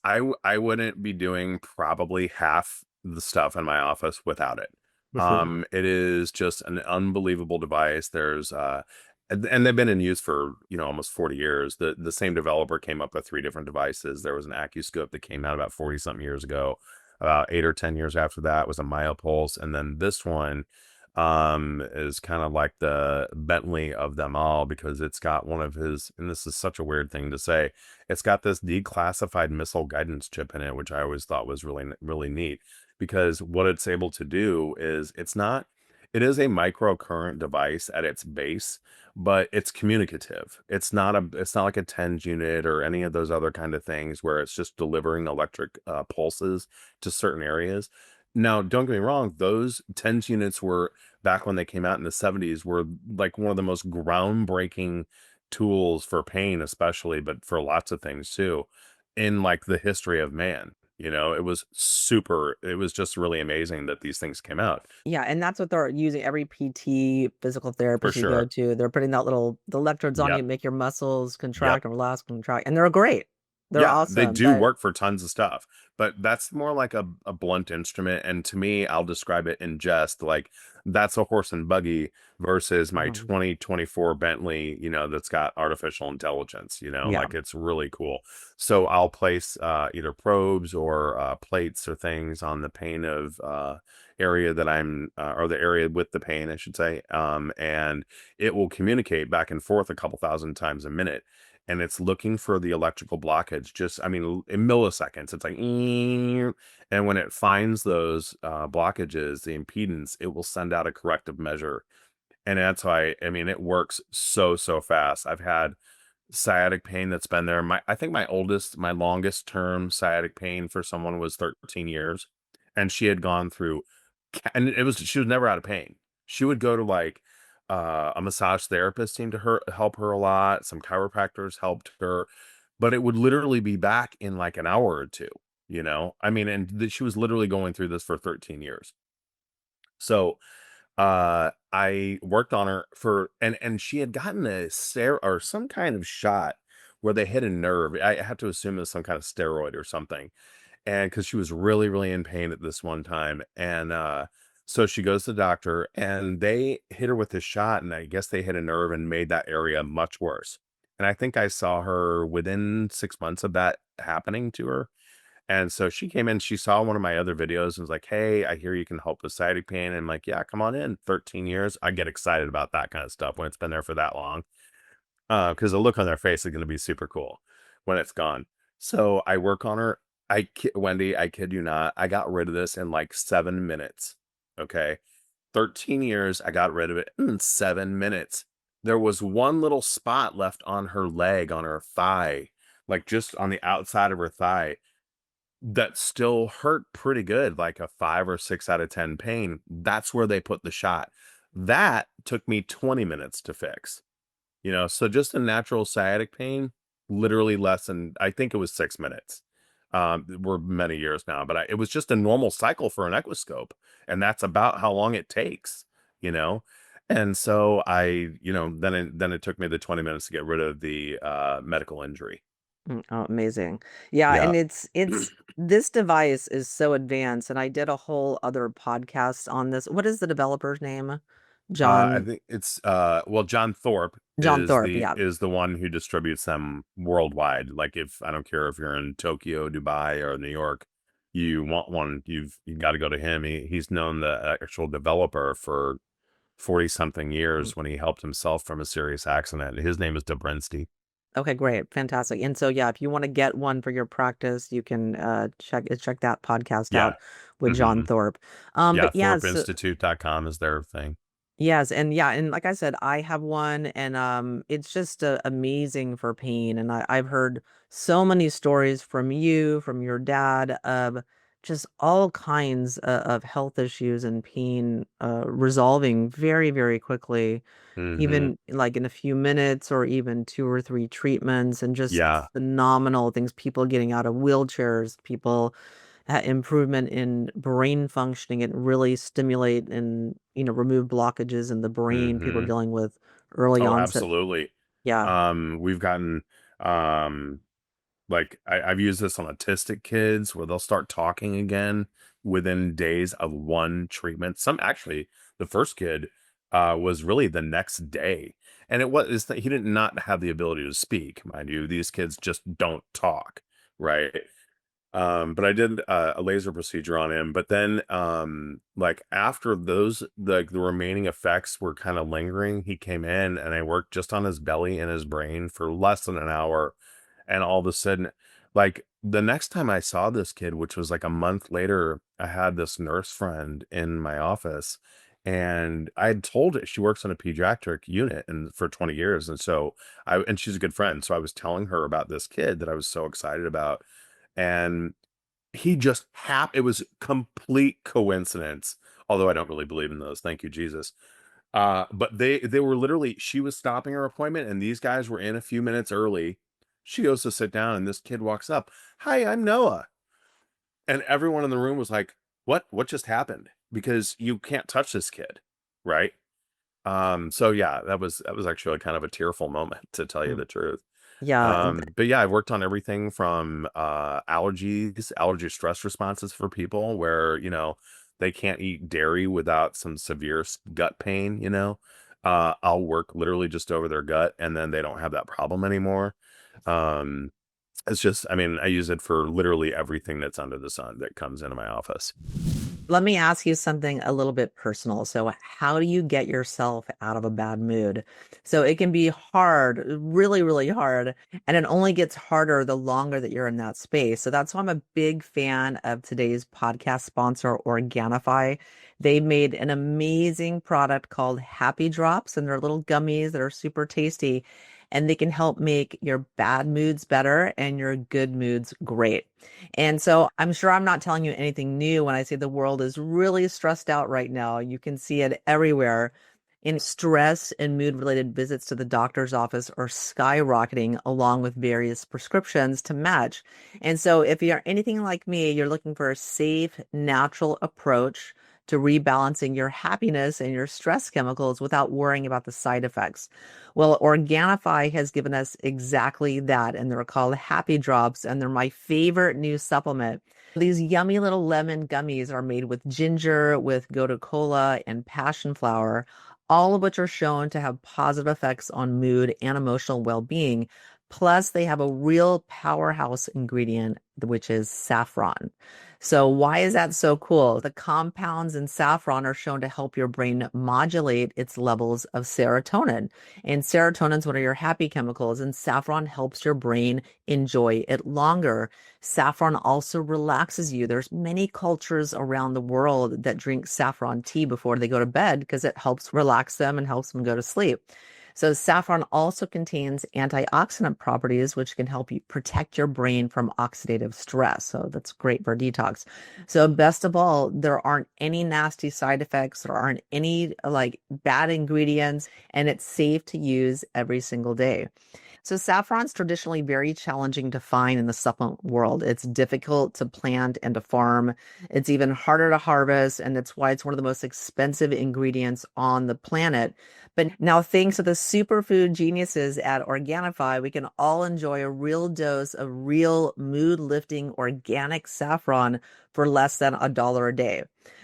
I wouldn't be doing probably half the stuff in my office without it. yeah. It is just an unbelievable device. And they've been in use for, almost 40 years. The same developer came up with three different devices. There was an Accuscope that came out about 40 something years ago. About 8 or 10 years after that was a MyoPulse. And then this one is kind of like the Bentley of them all because it's got one of his, and this is such a weird thing to say, it's got this declassified missile guidance chip in it, which I always thought was really, really neat because what it's able to do is it is a microcurrent device at its base, but it's communicative. It's not like a TENS unit or any of those other kind of things where it's just delivering electric pulses to certain areas. Now, don't get me wrong, those TENS units were back when they came out in the 70s were like one of the most groundbreaking tools for pain, especially, but for lots of things too, in like the history of man. It was just really amazing that these things came out Yeah, and that's what they're using every PT, physical for therapist you go sure. to, they're putting that little the electrodes on you, Yep. make your muscles Yep. contract and relax, contract, and they're great. They're Yeah, they awesome, do but work for tons of stuff, but that's more like a blunt instrument. And to me, I'll describe it in jest like that's a horse and buggy versus my mhm, 2024 Bentley, that's got artificial intelligence, yeah. like it's really cool. So I'll place either probes or plates or things on the pain of area that or the area with the pain, I should say. And it will communicate back and forth a couple thousand times a minute and it's looking for the electrical blockage just I mean in milliseconds it's like "Eeeem," and when it finds those blockages the impedance it will send out a corrective measure and that's why I mean it works so fast. I've had sciatic pain that's been there. My I think my longest term sciatic pain for someone was 13 years, and she had gone through, and she was never out of pain. She would go to like a massage therapist seemed to help her a lot. Some chiropractors helped her, but it would literally be back in like an hour or two. I mean, and she was literally going through this for 13 years. So I worked on her for and she had gotten a or some kind of shot where they hit a nerve. I have to assume it was some kind of steroid or something. And because she was really, really in pain at this one time. And so she goes to the doctor and they hit her with this shot, and I guess they hit a nerve and made that area much worse. And I think I saw her within 6 months of that happening to her. And so she came in, she saw one of my other videos and was like, "Hey, I hear you can help with sciatic pain." And I'm like, "Yeah, come on in." 13 years. I get excited about that kind of stuff when it's been there for that long. Because the look on their face is going to be super cool when it's gone. So I work on her. Wendy, I kid you not, I got rid of this in like 7 minutes. Okay. 13 years, I got rid of it in 7 minutes. There was one little spot left on her leg, on her thigh, like just on the outside of her thigh that still hurt pretty good, like a 5 or 6 out of 10 pain. That's where they put the shot. That took me 20 minutes to fix, so just a natural sciatic pain, literally less than, I think it was 6 minutes. We're many years now, but it was just a normal cycle for an Equiscope, and that's about how long it takes, you know? And so then it took me the 20 minutes to get rid of the medical injury. Oh, amazing. Yeah, Yeah. and it's this device is so advanced, and I did a whole other podcast on this. What is the developer's name? I John think it's well, John Thorpe John Thorpe, yeah. is the one who distributes them worldwide. Like if I don't care if you're in Tokyo, Dubai, or New York, you want one, you got to go to him. He's known the actual developer for 40 something Mm, years when he helped himself from a serious accident. His name is Dobrinsky. Okay, great. Fantastic. And so yeah, if you want to get one for your practice, you can check that podcast Yeah. out with John Hmm. Thorpe. Yeah. But yeah, so thorpeinstitute.com is their thing. yes, and yeah, and like I said, I have one, and it's just amazing for pain. And I've heard so many stories from you, from your dad, of just all kinds of health issues and pain resolving very, very quickly, Hmm. even like in a few minutes or even two or three treatments, and just Yeah. phenomenal things. People getting out of wheelchairs, people improvement in brain functioning and really stimulate and remove blockages in the brain people are Hmm. dealing with early Oh, onset. absolutely. Yeah. We've gotten, um, like I've used this on autistic kids where they'll start talking again within days of one treatment. Some actually, the first kid was really the next day, and it was he did not have the ability to speak, mind you. These kids just don't talk, right? But I did a laser procedure on him. But then, like after those, the remaining effects were kind of lingering, he came in and I worked just on his belly and his brain for less than an hour. And all of a sudden, like the next time I saw this kid, which was like a month later, I had this nurse friend in my office. And I had told her she works on a pediatric unit and for 20 years. And so and she's a good friend. So I was telling her about this kid that I was so excited about, and he just it was complete coincidence, although I don't really believe in those, thank you Jesus. But they were literally, she was stopping her appointment and these guys were in a few minutes early. She goes to sit down and this kid walks up, "Hi, I'm Noah." And everyone in the room was like, what just happened? Because you can't touch this kid, right? So yeah, that was actually kind of a tearful moment, to tell you Mm. the truth. Yeah. But yeah, I've worked on everything from allergies, allergy stress responses for people where, they can't eat dairy without some severe gut pain. I'll work literally just over their gut and then they don't have that problem anymore. Um, it's just, I mean, I use it for literally everything that's under the sun that comes into my office. Let me ask you something a little bit personal. So, how do you get yourself out of a bad mood? So, it can be hard, really, really hard. And it only gets harder the longer that you're in that space. So, that's why I'm a big fan of today's podcast sponsor, Organifi. They made an amazing product called Happy Drops, and they're little gummies that are super tasty. And they can help make your bad moods better and your good moods great. And so I'm sure I'm not telling you anything new when I say the world is really stressed out right now. You can see it everywhere. In stress and mood related visits to the doctor's office are skyrocketing along with various prescriptions to match. And so if you're anything like me, you're looking for a safe, natural approach to rebalancing your happiness and your stress chemicals without worrying about the side effects. Well, Organifi has given us exactly that, and they're called Happy Drops, and they're my favorite new supplement. These yummy little lemon gummies are made with ginger, with gotu kola, and passion flower, all of which are shown to have positive effects on mood and emotional well-being. Plus, they have a real powerhouse ingredient, which is saffron. So, why is that so cool? The compounds in saffron are shown to help your brain modulate its levels of serotonin. And serotonin is one of your happy chemicals, and saffron helps your brain enjoy it longer. Saffron also relaxes you. There's many cultures around the world that drink saffron tea before they go to bed because it helps relax them and helps them go to sleep. So saffron also contains antioxidant properties, which can help you protect your brain from oxidative stress. So that's great for detox. So best of all, there aren't any nasty side effects. There aren't any like bad ingredients, and it's safe to use every single day. So saffron's traditionally very challenging to find in the supplement world. It's difficult to plant and to farm. It's even harder to harvest, and that's why it's one of the most expensive ingredients on the planet. But now, thanks to the superfood geniuses at Organifi, we can all enjoy a real dose of real mood-lifting organic saffron for less than $1 a day.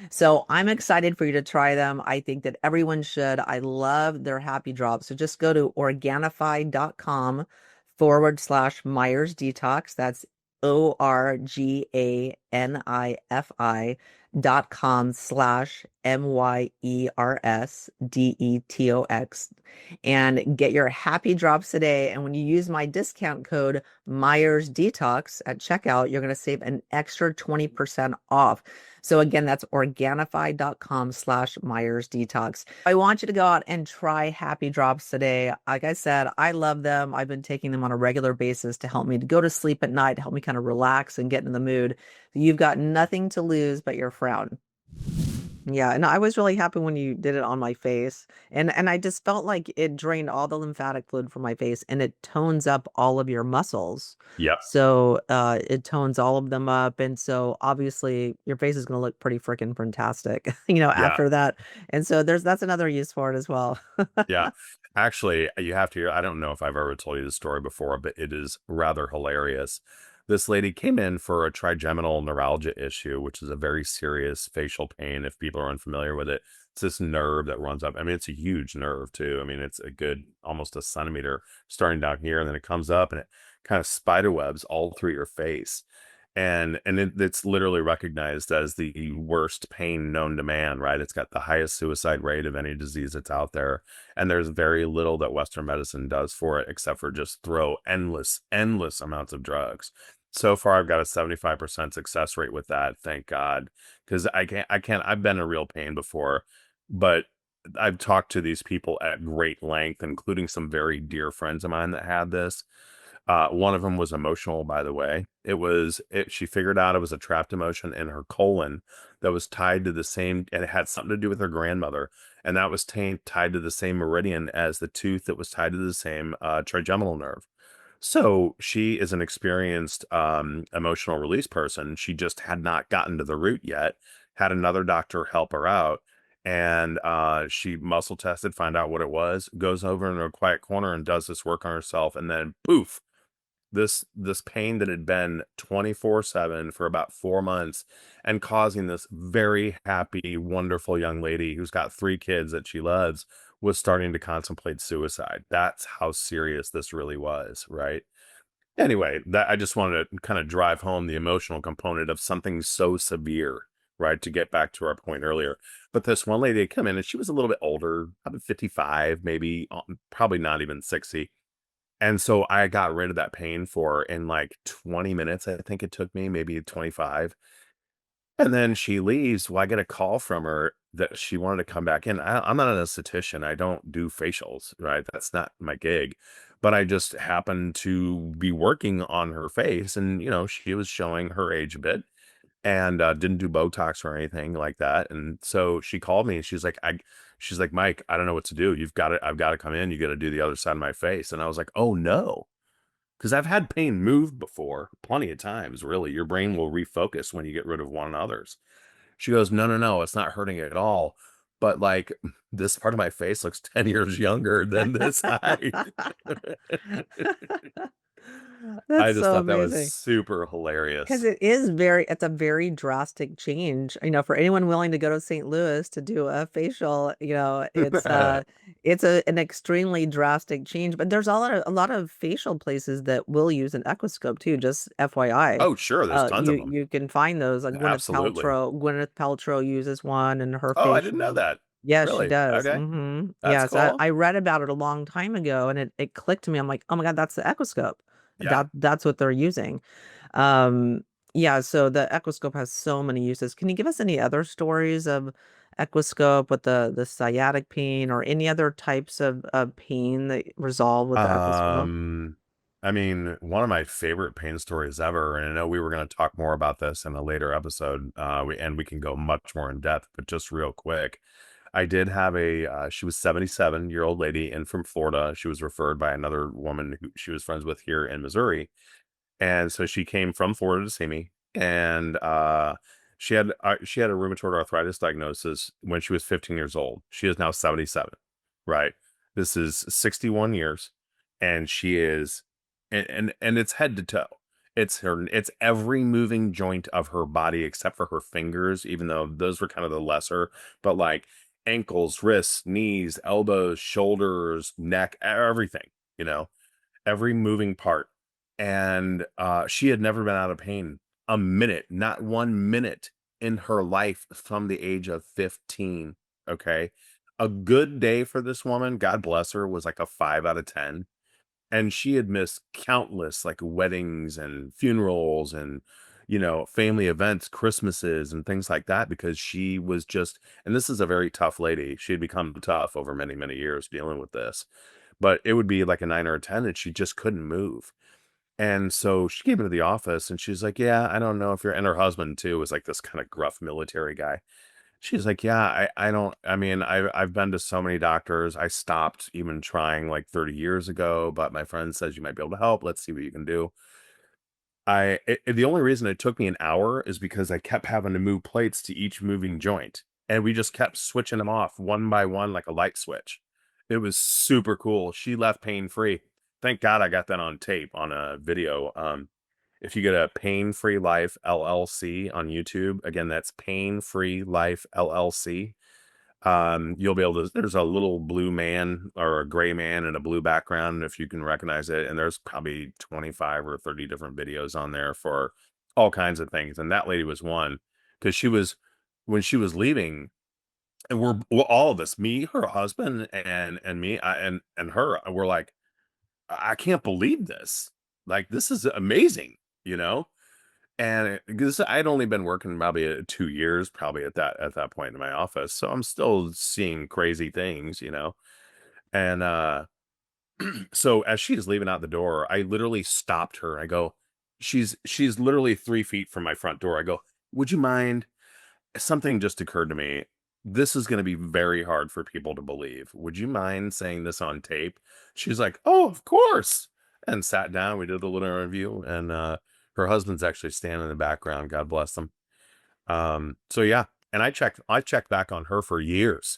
So I'm excited for you to try them. I think that everyone should. I love their happy drops. So just go to Organifi.com/Myers Detox. That's ORGANIFI equiscope.com/MYERSDETOX and get your happy drops today. And when you use my discount code Myers Detox at checkout, you're going to save an extra 20% off. So again, that's Organifi.com/Myers Detox. I want you to go out and try happy drops today. Like I said, I love them. I've been taking them on a regular basis to help me to go to sleep at night, to help me kind of relax and get in the mood. You've got nothing to lose but your frown. Yeah, and I was really happy when you did it on my face. And I just felt like it drained all the lymphatic fluid from my face and it tones up all of your muscles. Yep. So it tones all of them up. And so obviously your face is gonna look pretty freaking fantastic, Yeah. after that. And so that's another use for it as well. Yeah. Actually, you have to hear, I don't know if I've ever told you this story before, but it is rather hilarious. This lady came in for a trigeminal neuralgia issue, which is a very serious facial pain. If people are unfamiliar with it, it's this nerve that runs up. I mean, it's a huge nerve too. I mean, it's a good almost a centimeter starting down here, and then it comes up and it kind of spider webs all through your face. It's literally recognized as the worst pain known to man, right? It's got the highest suicide rate of any disease that's out there. And there's very little that Western medicine does for it, except for just throw endless amounts of drugs. So far, I've got a 75% success rate with that. Thank God. Because I've been in real pain before, but I've talked to these people at great length, including some very dear friends of mine that had this. One of them was emotional, by the way. She figured out it was a trapped emotion in her colon that was tied to the same, and it had something to do with her grandmother. And that was tied to the same meridian as the tooth that was tied to the same trigeminal nerve. So she is an experienced emotional release person. She just had not gotten to the root yet, had another doctor help her out. And she muscle tested, find out what it was, goes over in a quiet corner and does this work on herself. And then poof, this pain that had been 24/7 for about 4 months and causing this very happy, wonderful young lady who's got 3 kids that she loves was starting to contemplate suicide. That's how serious this really was, right? Anyway, that I just wanted to kind of drive home the emotional component of something so severe, right? To get back to our point earlier. But this one lady had come in and she was a little bit older, probably 55, maybe probably not even 60, and so I got rid of that pain for in like 20 minutes, I think it took me, maybe 25. And then she leaves. Well, I get a call from her that she wanted to come back in. I'm not an esthetician. I don't do facials, right? That's not my gig. But I just happened to be working on her face, and she was showing her age a bit, and didn't do Botox or anything like that. And so she called me and she's like, Mike, I don't know what to do. I've got to come in. You got to do the other side of my face. And I was like, oh no. Because I've had pain move before plenty of times, really. Your brain will refocus when you get rid of one another's. She goes, no, no, no, it's not hurting at all. But like this part of my face looks 10 years younger than this side. I That's just so thought that was amazing. super Because hilarious. it's a very drastic change. For anyone willing to go to St. Louis to do a facial, it's an extremely drastic change. But there's a lot of facial places that will use an Equiscope too, just FYI. Oh, sure. There's tons of them. You can find those like Absolutely. Gwyneth Paltrow uses one in her Oh, I didn't know facial. that. Yes, she Really? does. Okay. That's Yes, I, cool. I read about it a long time ago and it clicked to me. I'm like, oh my God, that's the Equiscope. Yeah. That's what they're using. Um, yeah, so the Equiscope has so many uses. Can you give us any other stories of Equiscope with the sciatic pain or any other types of pain that resolve with the Equiscope? Um, I mean, one of my favorite pain stories ever, and I know we were going to talk more about this in a later episode, we can go much more in depth, but just real quick, I did have she was 77-year-old lady in from Florida. She was referred by another woman who she was friends with here in Missouri. And so she came from Florida to see me, and she had a rheumatoid arthritis diagnosis when she was 15 years old. She is now 77, right? This is 61 years, and she is, and it's head to toe. It's every moving joint of her body except for her fingers, even though those were kind of the lesser, but like ankles, wrists, knees, elbows, shoulders, neck, everything, you know every moving part. And she had never been out of pain a minute, not 1 minute in her life from the age of 15. Okay. A good day for this woman, God bless her, was like a 5 out of 10. And she had missed countless like weddings and funerals and, family events, Christmases and things like that because she was just, and this is a very tough lady. She had become tough over many, many years dealing with this, but it would be like a 9 or a 10 and she just couldn't move. And so she came into the office and she's like, "Yeah, I don't know if you're," and her husband too was like this kind of gruff military guy. She's like, "Yeah, I don't, I mean, I've been to so many doctors. I stopped even trying like 30 years ago, but my friend says you might be able to help. Let's see what you can do." The only reason it took me an hour is because I kept having to move plates to each moving joint, and we just kept switching them off one by one like a light switch. It was super cool. She left pain free. Thank God I got that on tape on a video. If you get a Pain Free Life LLC on YouTube, again, that's Pain Free Life LLC. You'll be able to, there's a little blue man or a gray man in a blue background, if you can recognize it. And there's probably 25 or 30 different videos on there for all kinds of things. And that lady was one because when she was leaving, and we're all of us, me, her husband, and me, and her, we're like, I can't believe this. Like, this is amazing, you know? And because I'd only been working probably 2 years, probably at that point in my office, so I'm still seeing crazy things, And so as she's leaving out the door, I literally stopped her. I go, she's literally 3 feet from my front door. I go, "Would you mind?" Something just occurred to me. This is going to be very hard for people to believe. Would you mind saying this on tape? She's like, "Oh, of course." And sat down. We did a little interview, and her husband's actually standing in the background. God bless them. So yeah, and I checked back on her for years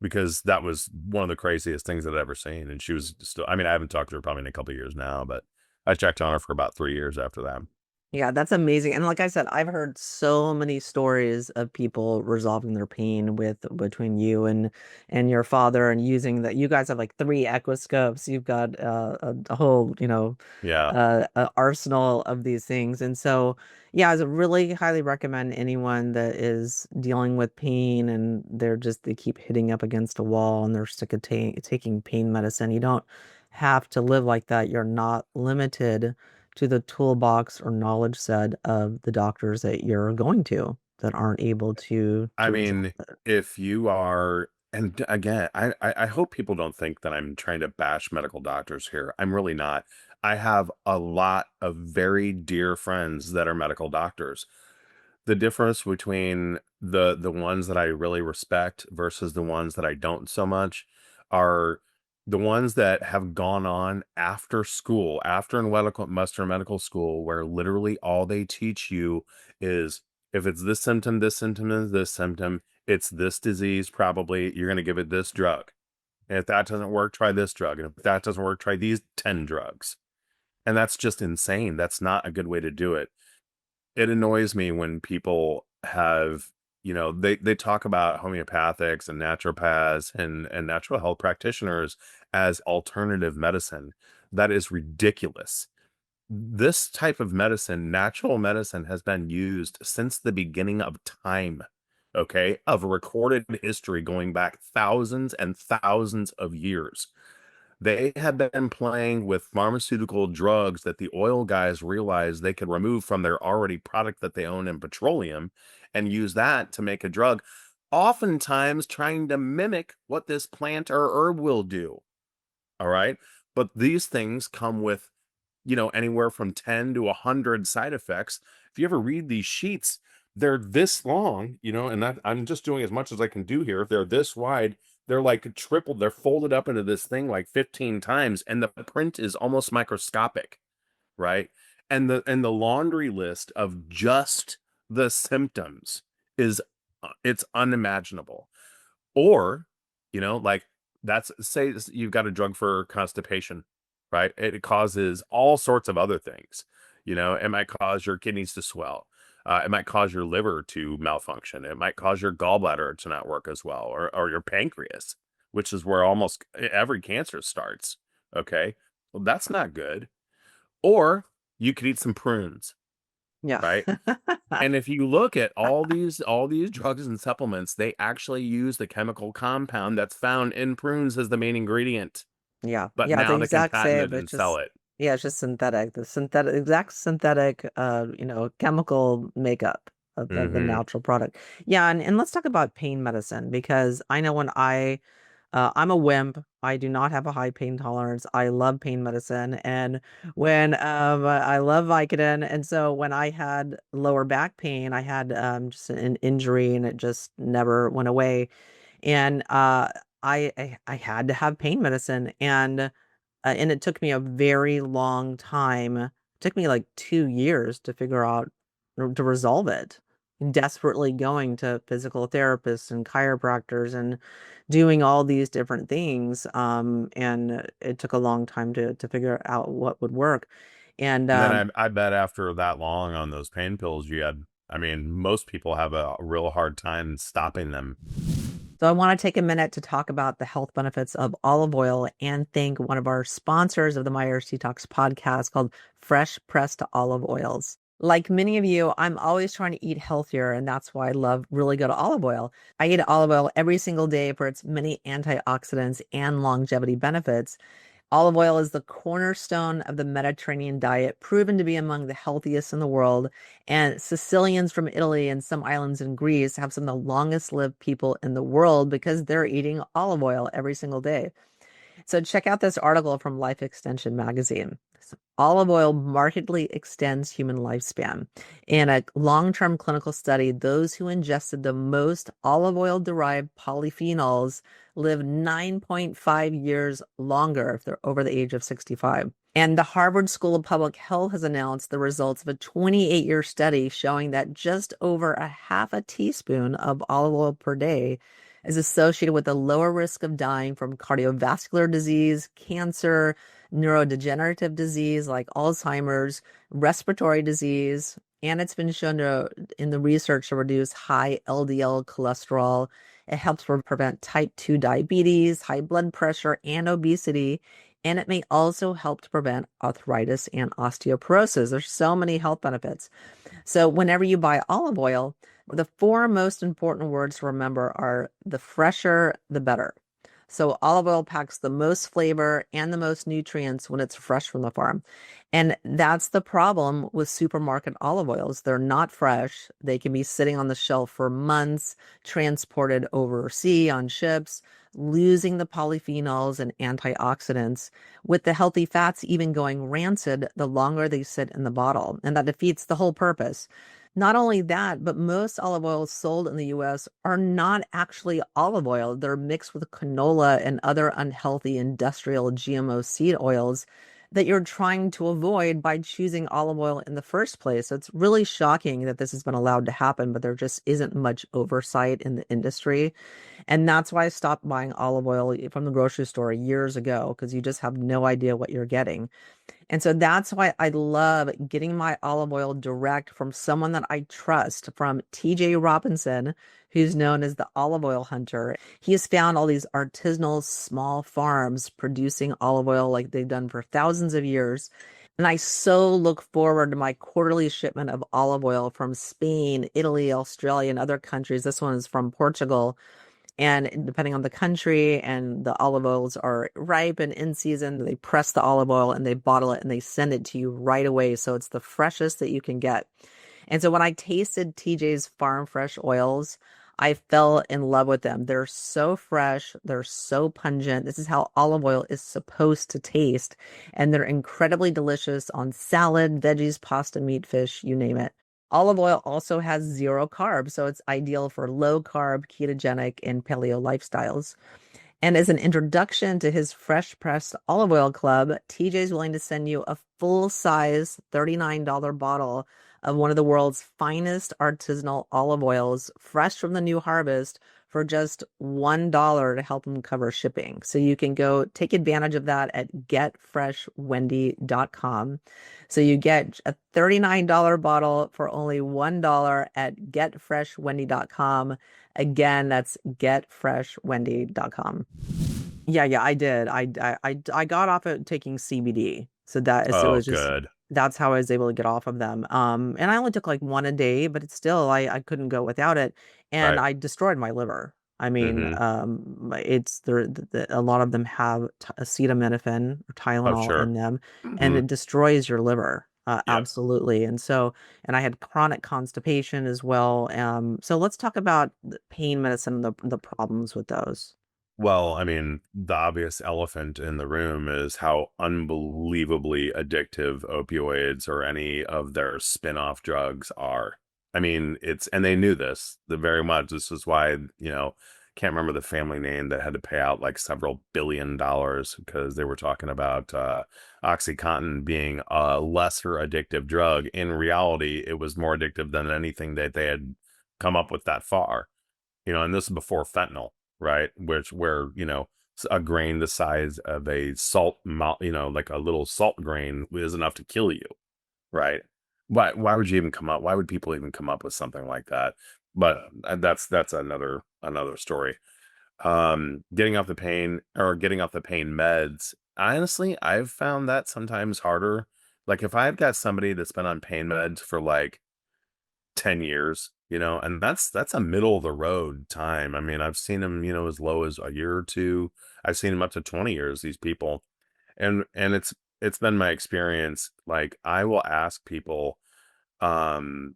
because that was one of the craziest things I'd ever seen. And she was still, I mean, I haven't talked to her probably in a couple of years now, but I checked on her for about 3 years after that. Yeah, that's amazing, and like I said, I've heard so many stories of people resolving their pain with between you and your father and using that you guys have, like, 3 Equiscopes, you've got, a whole, Yeah. arsenal of these things, and so, yeah, I would really highly recommend anyone that is dealing with pain and they keep hitting up against a wall and they're sick of taking pain medicine. You don't have to live like that. You're not limited to the toolbox or knowledge set of the doctors that you're going to that aren't able I to resolve mean, it. if you are, and again, I hope people don't think that I'm trying to bash medical doctors here. I'm really not. I have a lot of very dear friends that are medical doctors. The difference between the ones that I really respect versus the ones that I don't so much are the ones that have gone on after school, after in Western medical school, where literally all they teach you is if it's this symptom is this symptom, it's this disease, probably you're going to give it this drug. And if that doesn't work, try this drug. And if that doesn't work, try these 10 drugs. And that's just insane. That's not a good way to do it. It annoys me when people have, they talk about homeopathics and naturopaths and natural health practitioners as alternative medicine. That is ridiculous. This type of medicine, natural medicine, has been used since the beginning of time, okay, of recorded history going back thousands and thousands of years. They had been playing with pharmaceutical drugs that the oil guys realized they could remove from their already product that they own in petroleum and use that to make a drug, oftentimes trying to mimic what this plant or herb will do. All right. But these things come with, anywhere from 10 to 100 side effects. If you ever read these sheets, they're this long, and that I'm just doing as much as I can do here. If they're this wide, they're like tripled, they're folded up into this thing like 15 times, and the print is almost microscopic, right? And the laundry list of just the symptoms is it's unimaginable. Or, like that's say you've got a drug for constipation, right? It causes all sorts of other things. It might cause your kidneys to swell. It might cause your liver to malfunction. It might cause your gallbladder to not work as well, or your pancreas, which is where almost every cancer starts. Okay. Well, that's not good. Or you could eat some prunes. Yeah. right? And if you look at all these drugs and supplements, they actually use the chemical compound that's found in prunes as the main ingredient, Yeah. but Yeah, the now they can exact patent same, it but it's and sell just it. yeah, it's just synthetic. The synthetic exact synthetic chemical makeup of the Hmm. natural product. Yeah, and let's talk about pain medicine because I know when I'm a wimp. I do not have a high pain tolerance. I love pain medicine, and when I love Vicodin, and so when I had lower back pain, I had just an injury, and it just never went away. And I had to have pain medicine, and it took me a very long time. It took me like 2 years to figure out or to resolve it. Desperately going to physical therapists and chiropractors and doing all these different things. And it took a long time to figure out what would work. And And then I bet after that long on those pain pills, I mean, most people have a real hard time stopping them. So I want to take a minute to talk about the health benefits of olive oil and thank one of our sponsors of the Myers Detox podcast called Fresh Pressed Olive Oils. Like many of you, I'm always trying to eat healthier, and that's why I love really good olive oil. I eat olive oil every single day for its many antioxidants and longevity benefits. Olive oil is the cornerstone of the Mediterranean diet, proven to be among the healthiest in the world. And Sicilians from Italy and some islands in Greece have some of the longest lived people in the world because they're eating olive oil every single day. So check out this article from Life Extension magazine. Olive oil markedly extends human lifespan. In a long-term clinical study, those who ingested the most olive oil-derived polyphenols live 9.5 years longer if they're over the age of 65. And the Harvard School of Public Health has announced the results of a 28-year study showing that just over a half a teaspoon of olive oil per day is associated with a lower risk of dying from cardiovascular disease, cancer, neurodegenerative disease like Alzheimer's, respiratory disease, and it's been shown to, in the research, to reduce high LDL cholesterol. It helps prevent type 2 diabetes, high blood pressure, and obesity. And it may also help to prevent arthritis and osteoporosis. There's so many health benefits. So whenever you buy olive oil, the four most important words to remember are the fresher, the better. So olive oil packs the most flavor and the most nutrients when it's fresh from the farm. And that's the problem with supermarket olive oils. They're not fresh. They can be sitting on the shelf for months, transported overseas on ships, losing the polyphenols and antioxidants, with the healthy fats even going rancid the longer they sit in the bottle. And that defeats the whole purpose. Not only that, but most olive oils sold in the US are not actually olive oil. They're mixed with canola and other unhealthy industrial GMO seed oils that you're trying to avoid by choosing olive oil in the first place. So it's really shocking that this has been allowed to happen, but there just isn't much oversight in the industry. And that's why I stopped buying olive oil from the grocery store years ago, because you just have no idea what you're getting. And so that's why I love getting my olive oil direct from someone that I trust, from TJ Robinson, who's known as the olive oil hunter. He has found all these artisanal small farms producing olive oil like they've done for thousands of years. And I so look forward to my quarterly shipment of olive oil from Spain, Italy, Australia, and other countries. This one is from Portugal. And depending on the country, and the olive oils are ripe and in season, they press the olive oil and they bottle it and they send it to you right away. So it's the freshest that you can get. And so when I tasted TJ's Farm Fresh oils, I fell in love with them. They're so fresh, they're so pungent. This is how olive oil is supposed to taste. And they're incredibly delicious on salad, veggies, pasta, meat, fish, you name it. Olive oil also has zero carbs, so it's ideal for low carb, ketogenic, and paleo lifestyles. And as an introduction to his Fresh Pressed Olive Oil Club, TJ is willing to send you a full size $39 bottle of one of the world's finest artisanal olive oils, fresh from the new harvest, for just $1 to help him cover shipping. So you can go take advantage of that at getfreshwendy.com. So you get a $39 bottle for only $1 at getfreshwendy.com. Again, that's getfreshwendy.com. Yeah, I did. I got off at taking CBD. So that is, it Oh, was just good. that's how I was able to get off of them. And I only took like one a day, but it's still I couldn't go without it, and Right. I destroyed my liver. I mean, Mm-hmm. it's a lot of them have acetaminophen or Oh, Tylenol in sure. them, and Mm-hmm. it destroys your liver. Yep. Absolutely. And so, and I had chronic constipation as well. So let's talk about the pain medicine and the problems with those. Well, I mean, the obvious elephant in the room is how unbelievably addictive opioids or any of their spin-off drugs are. I mean, and they knew this the very much. This is why, can't remember the family name that had to pay out like several $billion because they were talking about OxyContin being a lesser addictive drug. In reality, it was more addictive than anything that they had come up with that far. And this is before fentanyl, right? Where, a grain the size of a like a little salt grain is enough to kill you, right? Why would you even come up? Why would people even come up with something like that? But that's another story. Getting off the pain meds. Honestly, I've found that sometimes harder. Like if I've got somebody that's been on pain meds for like 10 years, and that's a middle of the road time. I mean, I've seen them, as low as a year or two. I've seen them up to 20 years, these people. And it's been my experience. Like I will ask people, um,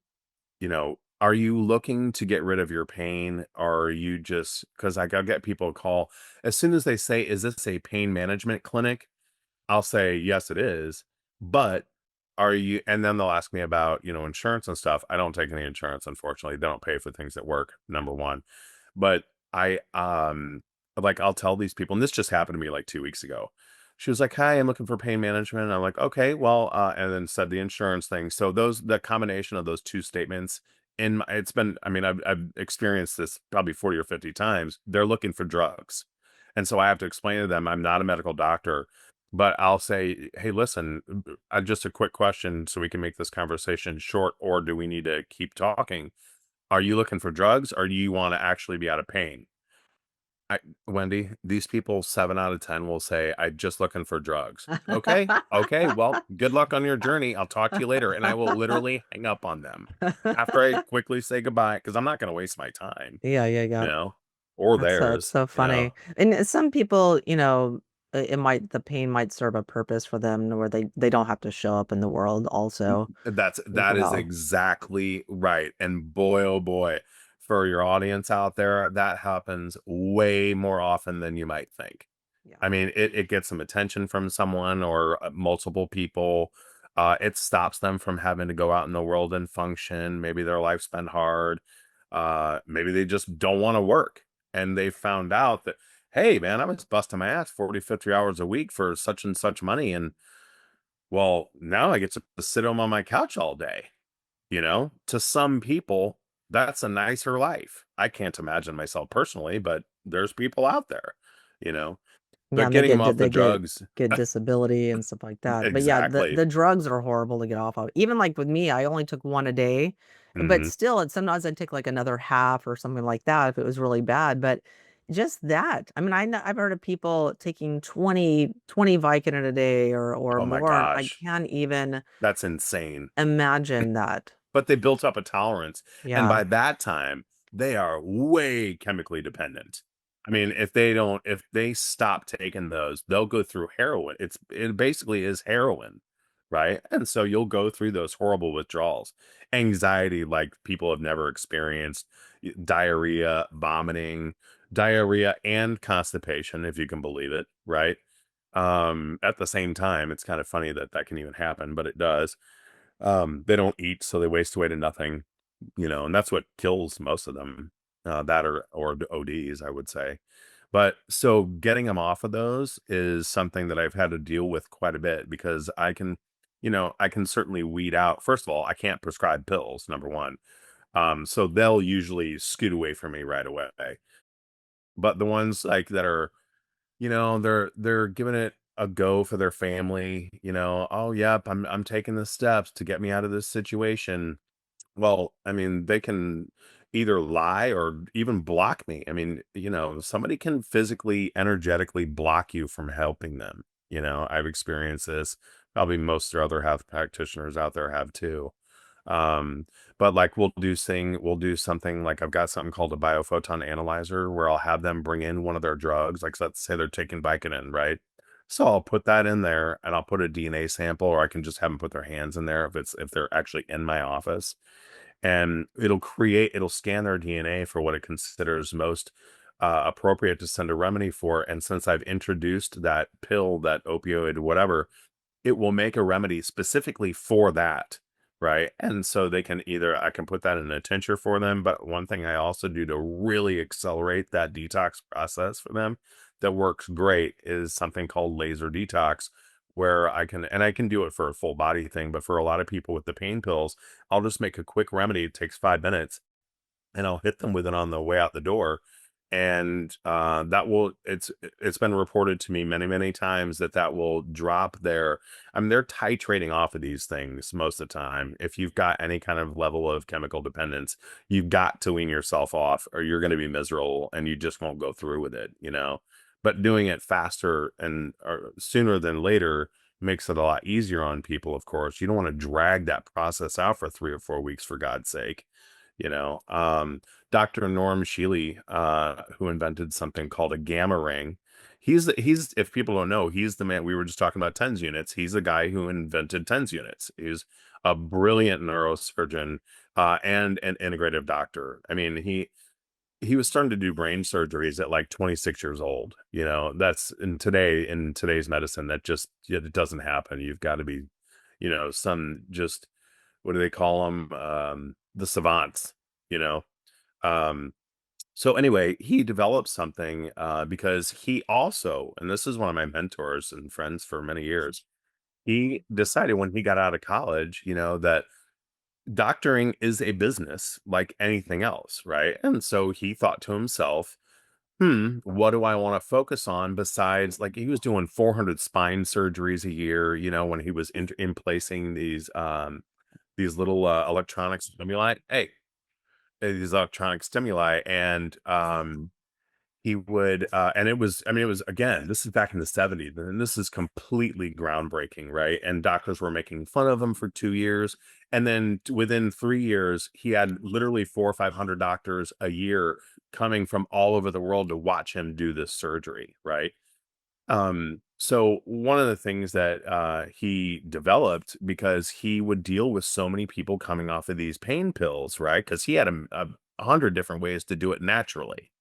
are you looking to get rid of your pain? Or are you just because I'll get people call as soon as they say, is this a pain management clinic? I'll say, "Yes, it is." But are you and then they'll ask me about, insurance and stuff. I don't take any insurance, unfortunately. They don't pay for things at work, number 1. But I'll tell these people, and this just happened to me like 2 weeks ago. She was like, "Hi, I'm looking for pain management." And I'm like, "Okay, well," and then said the insurance thing. So the combination of those 2 statements it's been, I mean, I've experienced this probably 40 or 50 times. They're looking for drugs. And so I have to explain to them, I'm not a medical doctor. But I'll say, "Hey, listen, just a quick question so we can make this conversation short, or do we need to keep talking? Are you looking for drugs, or do you want to actually be out of pain?" I, Wendy, these people, 7 out of 10 will say, "I'm just looking for drugs." Okay, okay, well, good luck on your journey. I'll talk to you later, and I will literally hang up on them after I quickly say goodbye because I'm not going to waste my time, Yeah, yeah, you yeah. know, or That's theirs. so funny. And some people, the pain might serve a purpose for them where they don't have to show up in the world also as That is well. exactly right. And boy, oh boy, for your audience out there, that happens way more often than you might think. Yeah. I mean, it gets some attention from someone or multiple people. It stops them from having to go out in the world and function. Maybe their life's been hard. Maybe they just don't want to work. And they found out that, hey, man, I was busting my ass 40, 50 hours a week for such and such money. And well, now I get to sit home on my couch all day. To some people, that's a nicer life. I can't imagine myself personally, but there's people out there, you know, Yeah, but and they getting them get off the they drugs. get disability and stuff like that. But yeah, the Exactly. the drugs are horrible to get off of. Even like with me, I only took one a day, but Hmm. still, sometimes I'd take like another half or something like that if it was really bad. But just that, I mean, I've heard of people taking 20 Vicodin a day or Oh my more. I gosh. can't even That's insane. imagine that. But they built up a tolerance. And Yeah. by that time, they are way chemically dependent. I mean, if they stop taking those, they'll go through heroin. It basically is heroin, right? And so you'll go through those horrible withdrawals, anxiety like people have never experienced, diarrhea, vomiting, diarrhea and constipation, if you can believe it, right? At the same time, it's kind of funny that that can even happen, but it does. They don't eat, so they waste away to nothing, and that's what kills most of them. That or the ODs, I would say. But so getting them off of those is something that I've had to deal with quite a bit because I can certainly weed out. First of all, I can't prescribe pills, number one. So they'll usually scoot away from me right away. But the ones like that are, they're giving it a go for their family, oh yep, I'm taking the steps to get me out of this situation. Well, I mean, they can either lie or even block me. I mean, somebody can physically, energetically block you from helping them. I've experienced this. Probably most other health practitioners out there have too. Um, but like we'll do something like I've got something called a biophoton analyzer where I'll have them bring in one of their drugs. Like let's say they're taking Vicodin, right? So I'll put that in there and I'll put a DNA sample, or I can just have them put their hands in there if they're actually in my office, and it'll scan their DNA for what it considers most appropriate to send a remedy for. And since I've introduced that pill, that opioid, whatever, it will make a remedy specifically for that, right? And so they can either I can put that in a tincture for them, but one thing I also do to really accelerate that detox process for them that works great is something called laser detox, where I can do it for a full body thing, but for a lot of people with the pain pills, I'll just make a quick remedy. It takes 5 minutes and I'll hit them with it on the way out the door. And that will it's been reported to me many, many times that that will drop their I mean, they're titrating off of these things most of the time. If you've got any kind of level of chemical dependence, you've got to wean yourself off or you're going to be miserable and you just won't go through with it. But doing it faster and or sooner than later makes it a lot easier on people, of course. You don't want to drag that process out for 3 or 4 weeks, for God's sake. You know, Dr. Norm Shealy, who invented something called a gamma ring. He's if people don't know, he's the man we were just talking about TENS units. He's the guy who invented TENS units. He's a brilliant neurosurgeon and an integrative doctor. I mean, he was starting to do brain surgeries at like 26 years old. That's in today's medicine that just it doesn't happen. You've got to be, some just what do they call them? The savants, you know. Um, so anyway, he developed something because he also, and this is one of my mentors and friends for many years, he decided when he got out of college, that doctoring is a business like anything else, right? And so he thought to himself, what do I want to focus on besides like he was doing 400 spine surgeries a year, when he was in placing these little electronic stimuli. These electronic stimuli, and he would and it was I mean it was again, this is back in the 70s, and this is completely groundbreaking, right? And doctors were making fun of him for 2 years, and then within 3 years he had literally 400 or 500 doctors a year coming from all over the world to watch him do this surgery, right? So one of the things that he developed, because he would deal with so many people coming off of these pain pills, right? Because he had a hundred different ways to do it naturally.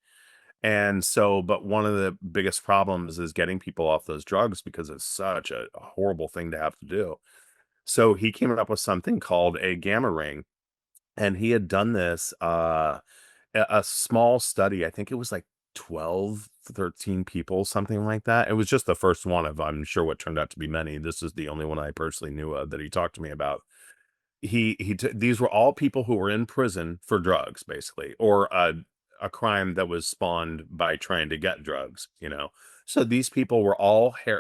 And so, but one of the biggest problems is getting people off those drugs because it's such a horrible thing to have to do. So he came up with something called a gamma ring, and he had done this a small study. I think it was like 12, 13 people, something like that. It was just the first one of, I'm sure, what turned out to be many. This is the only one I personally knew of that he talked to me about. These were all people who were in prison for drugs, basically, or a crime that was spawned by trying to get drugs. So these people were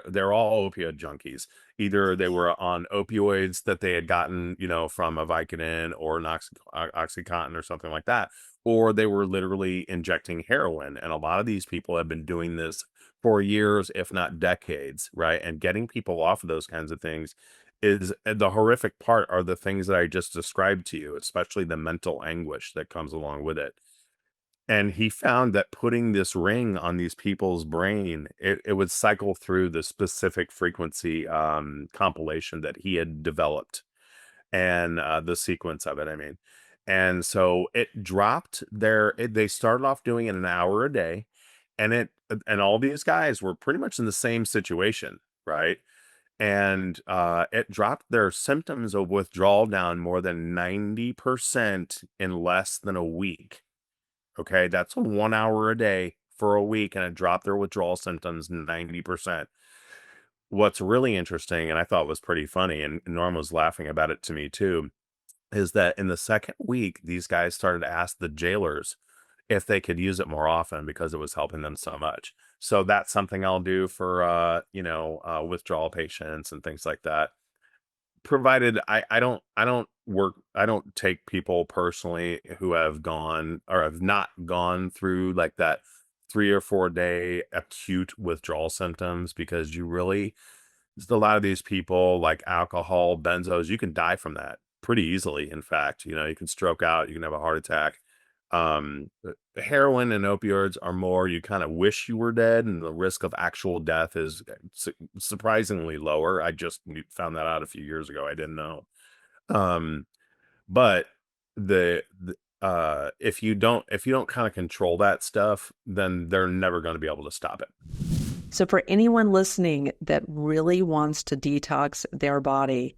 they're all opioid junkies. Either they were on opioids that they had gotten, from a Vicodin or an Oxycontin or something like that, or they were literally injecting heroin. And a lot of these people have been doing this for years, if not decades, right? And getting people off of those kinds of things is the horrific part are the things that I just described to you, especially the mental anguish that comes along with it. And he found that putting this ring on these people's brain, it would cycle through the specific frequency compilation that he had developed, and the sequence of it, I mean. And so it dropped they started off doing it an hour a day, and all these guys were pretty much in the same situation, right? And it dropped their symptoms of withdrawal down more than 90% in less than a week. Okay, that's 1 hour a day for a week, and it dropped their withdrawal symptoms 90%. What's really interesting, and I thought was pretty funny, and Norm was laughing about it to me too, is that in the second week, these guys started to ask the jailers if they could use it more often because it was helping them so much. So that's something I'll do for withdrawal patients and things like that. Provided I don't take people personally who have gone or have not gone through like that 3 or 4 day acute withdrawal symptoms, because you really a lot of these people like alcohol, benzos, you can die from that pretty easily. In fact, you can stroke out, you can have a heart attack. Heroin and opioids are more you kind of wish you were dead, and the risk of actual death is surprisingly lower. I just found that out a few years ago. I didn't know. Um, but the if you don't kind of control that stuff, then they're never going to be able to stop it. So, for anyone listening that really wants to detox their body,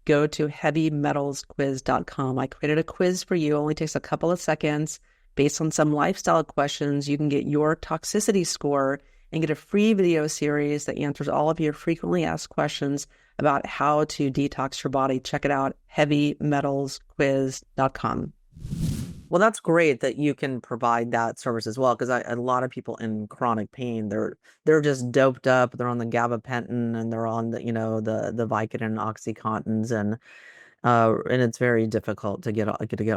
go to heavymetalsquiz.com. I created a quiz for you. It only takes a couple of seconds. Based on some lifestyle questions, you can get your toxicity score and get a free video series that answers all of your frequently asked questions about how to detox your body. Check it out, heavymetalsquiz.com. Well, that's great that you can provide that service as well, because a lot of people in chronic pain, they're just doped up. They're on the gabapentin and they're on the Vicodin and Oxycontins, and it's very difficult to get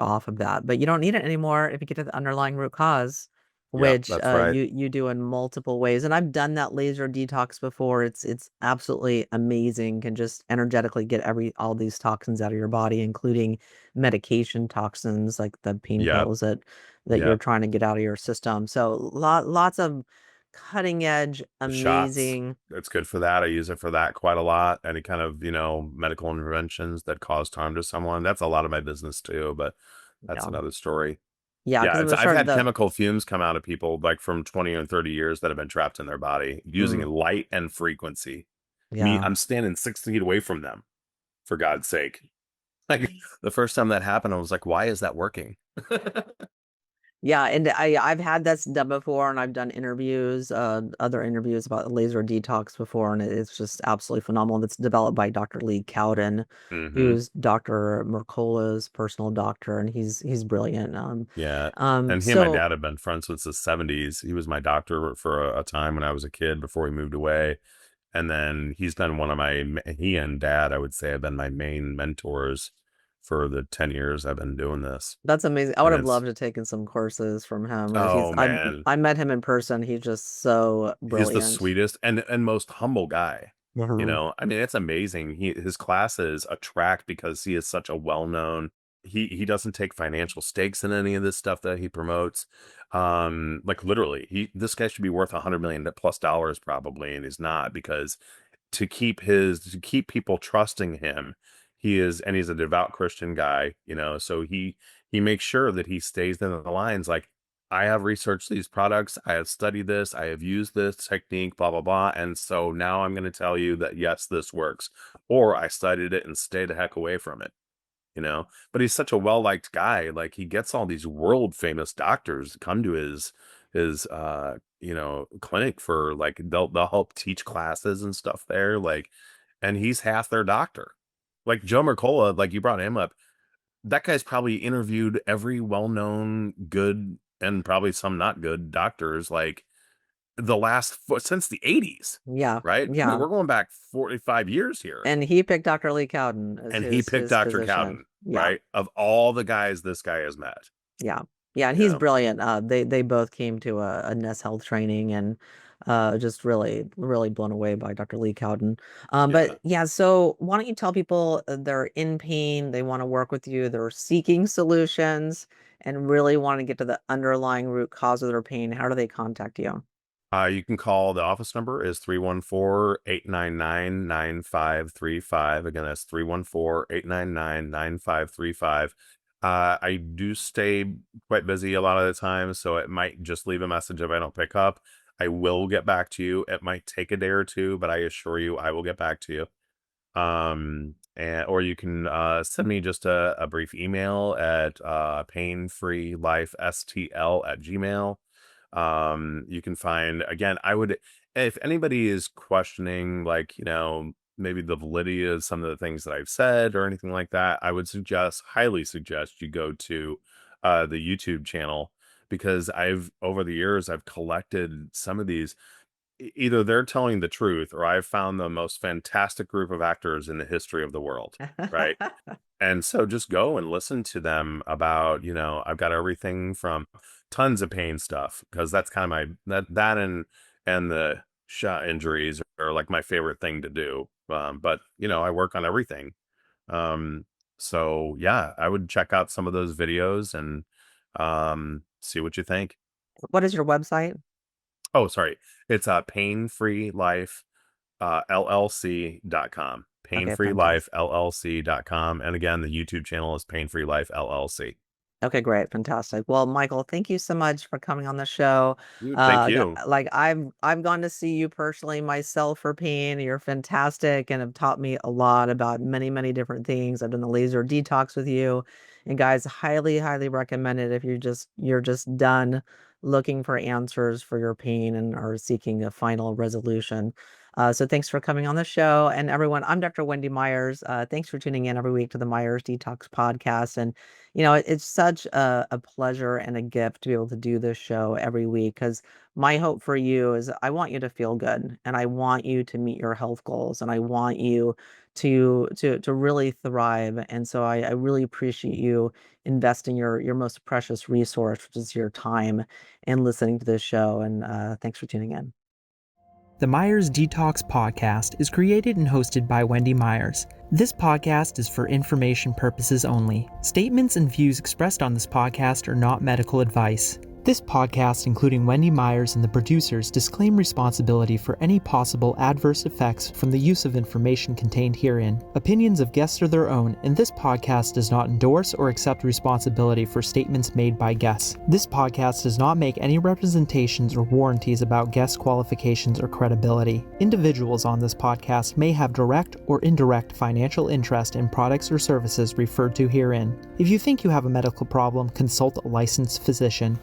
off of that. But you don't need it anymore if you get to the underlying root cause, Yep, which that's right. you do in multiple ways. And I've done that laser detox before. It's absolutely amazing. Can just energetically get all these toxins out of your body, including medication toxins like the pain Yep, pills that you're yep. trying to get out of your system. So lots of cutting edge, The shots, amazing. it's good for that. I use it for that quite a lot. Any kind of, medical interventions that cause harm to someone. That's a lot of my business too, but that's Yeah, another story. yeah, Yeah, because I'm I've sure had chemical fumes come out of people like from 20 or 30 years that have been trapped in their body using mm, light and frequency. yeah. I'm standing 6 feet away from them, for God's sake. Like the first time that happened, I was like, why is that working? Yeah, and I've had that done before, and I've done interviews, other interviews about laser detox before, and it's just absolutely phenomenal. It's developed by Dr. Lee Cowden, Hmm. who's Dr. Mercola's personal doctor, and he's brilliant. Yeah. And he and my So dad have been friends since the 70s. He was my doctor for a time when I was a kid before he moved away. And then he's been he and dad, I would say, have been my main mentors for the 10 years I've been doing this. that's amazing. I would And have it's, loved to taken some courses from him. oh man, I met him in person. He's just so he's the brilliant. sweetest and most humble guy. Mhm. I mean, it's amazing. His classes attract because he is such a well-known. He doesn't take financial stakes in any of this stuff that he promotes. Like literally, this guy should be worth $100 million+ probably, and he's not because to keep people trusting him, he's a devout Christian guy, so he makes sure that he stays in the lines like, I have researched these products, I have studied this, I have used this technique, blah blah blah, and so now I'm going to tell you that yes, this works, or I studied it and stay the heck away from it. But he's such a well-liked guy. Like he gets all these world famous doctors to come to his clinic for like they'll help teach classes and stuff there, like, and he's half their doctor. Like Joe Mercola, like you brought him up, that guy's probably interviewed every well-known good and probably some not good doctors like since the 80s, Yeah, right? I mean, yeah. we're going back 45 years here. And he picked Dr. Lee Cowden as And he picked his Dr. physician. Cowden, Yeah. right? Of all the guys this guy has met, Yeah. Yeah, and you he's know? brilliant. They both came to a Nest Health training, and just really blown away by Dr. Lee Cowden. Yeah. But yeah, so why don't you tell people they're in pain, they want to work with you, they're seeking solutions, and really want to get to the underlying root cause of their pain. How do they contact you? You can call the office number is 314-899-9535. Again, that's 314-899-9535. I do stay quite busy a lot of the time, so it might just leave a message if I don't pick up. I will get back to you. It might take a day or two, but I assure you I will get back to you. Or you can send me just a brief email at painfreelifestl@gmail. You can find, again, if anybody is questioning, like, maybe the validity of some of the things that I've said or anything like that, I would highly suggest you go to the YouTube channel, because over the years, I've collected some of these. Either they're telling the truth or I've found the most fantastic group of actors in the history of the world, right? And so just go and listen to them about, I've got everything from tons of pain stuff, because that's kind of my that and the injuries are like my favorite thing to do. But I work on everything. So yeah, I would check out some of those videos and see what you think. What is your website? Oh, sorry. It's painfree life llc.com. Okay, fantastic. Painfreelifellc.com. And again, the YouTube channel is Pain Free Life LLC. Okay, great, fantastic. Well, Michael, thank you so much for coming on the show. Dude, thank G- you. like I've gone to see you personally myself for pain. You're fantastic and have taught me a lot about many, many different things. I've done the laser detox with you, and guys, highly, highly recommend it if you're just done looking for answers for your pain and are seeking a final resolution. So thanks for coming on the show, and everyone. I'm Dr. Wendy Myers. Thanks for tuning in every week to the Myers Detox podcast, and it's such a pleasure and a gift to be able to do this show every week because my hope for you is I want you to feel good and I want you to meet your health goals and I want you to really thrive. And so I really appreciate you investing your most precious resource, which is your time, and listening to this show. And thanks for tuning in. The Myers Detox podcast is created and hosted by Wendy Myers. This podcast is for information purposes only. Statements and views expressed on this podcast are not medical advice. This podcast, including Wendy Myers and the producers, disclaim responsibility for any possible adverse effects from the use of information contained herein. Opinions of guests are their own, and this podcast does not endorse or accept responsibility for statements made by guests. This podcast does not make any representations or warranties about guest qualifications or credibility. Individuals on this podcast may have direct or indirect financial interest in products or services referred to herein. If you think you have a medical problem, consult a licensed physician.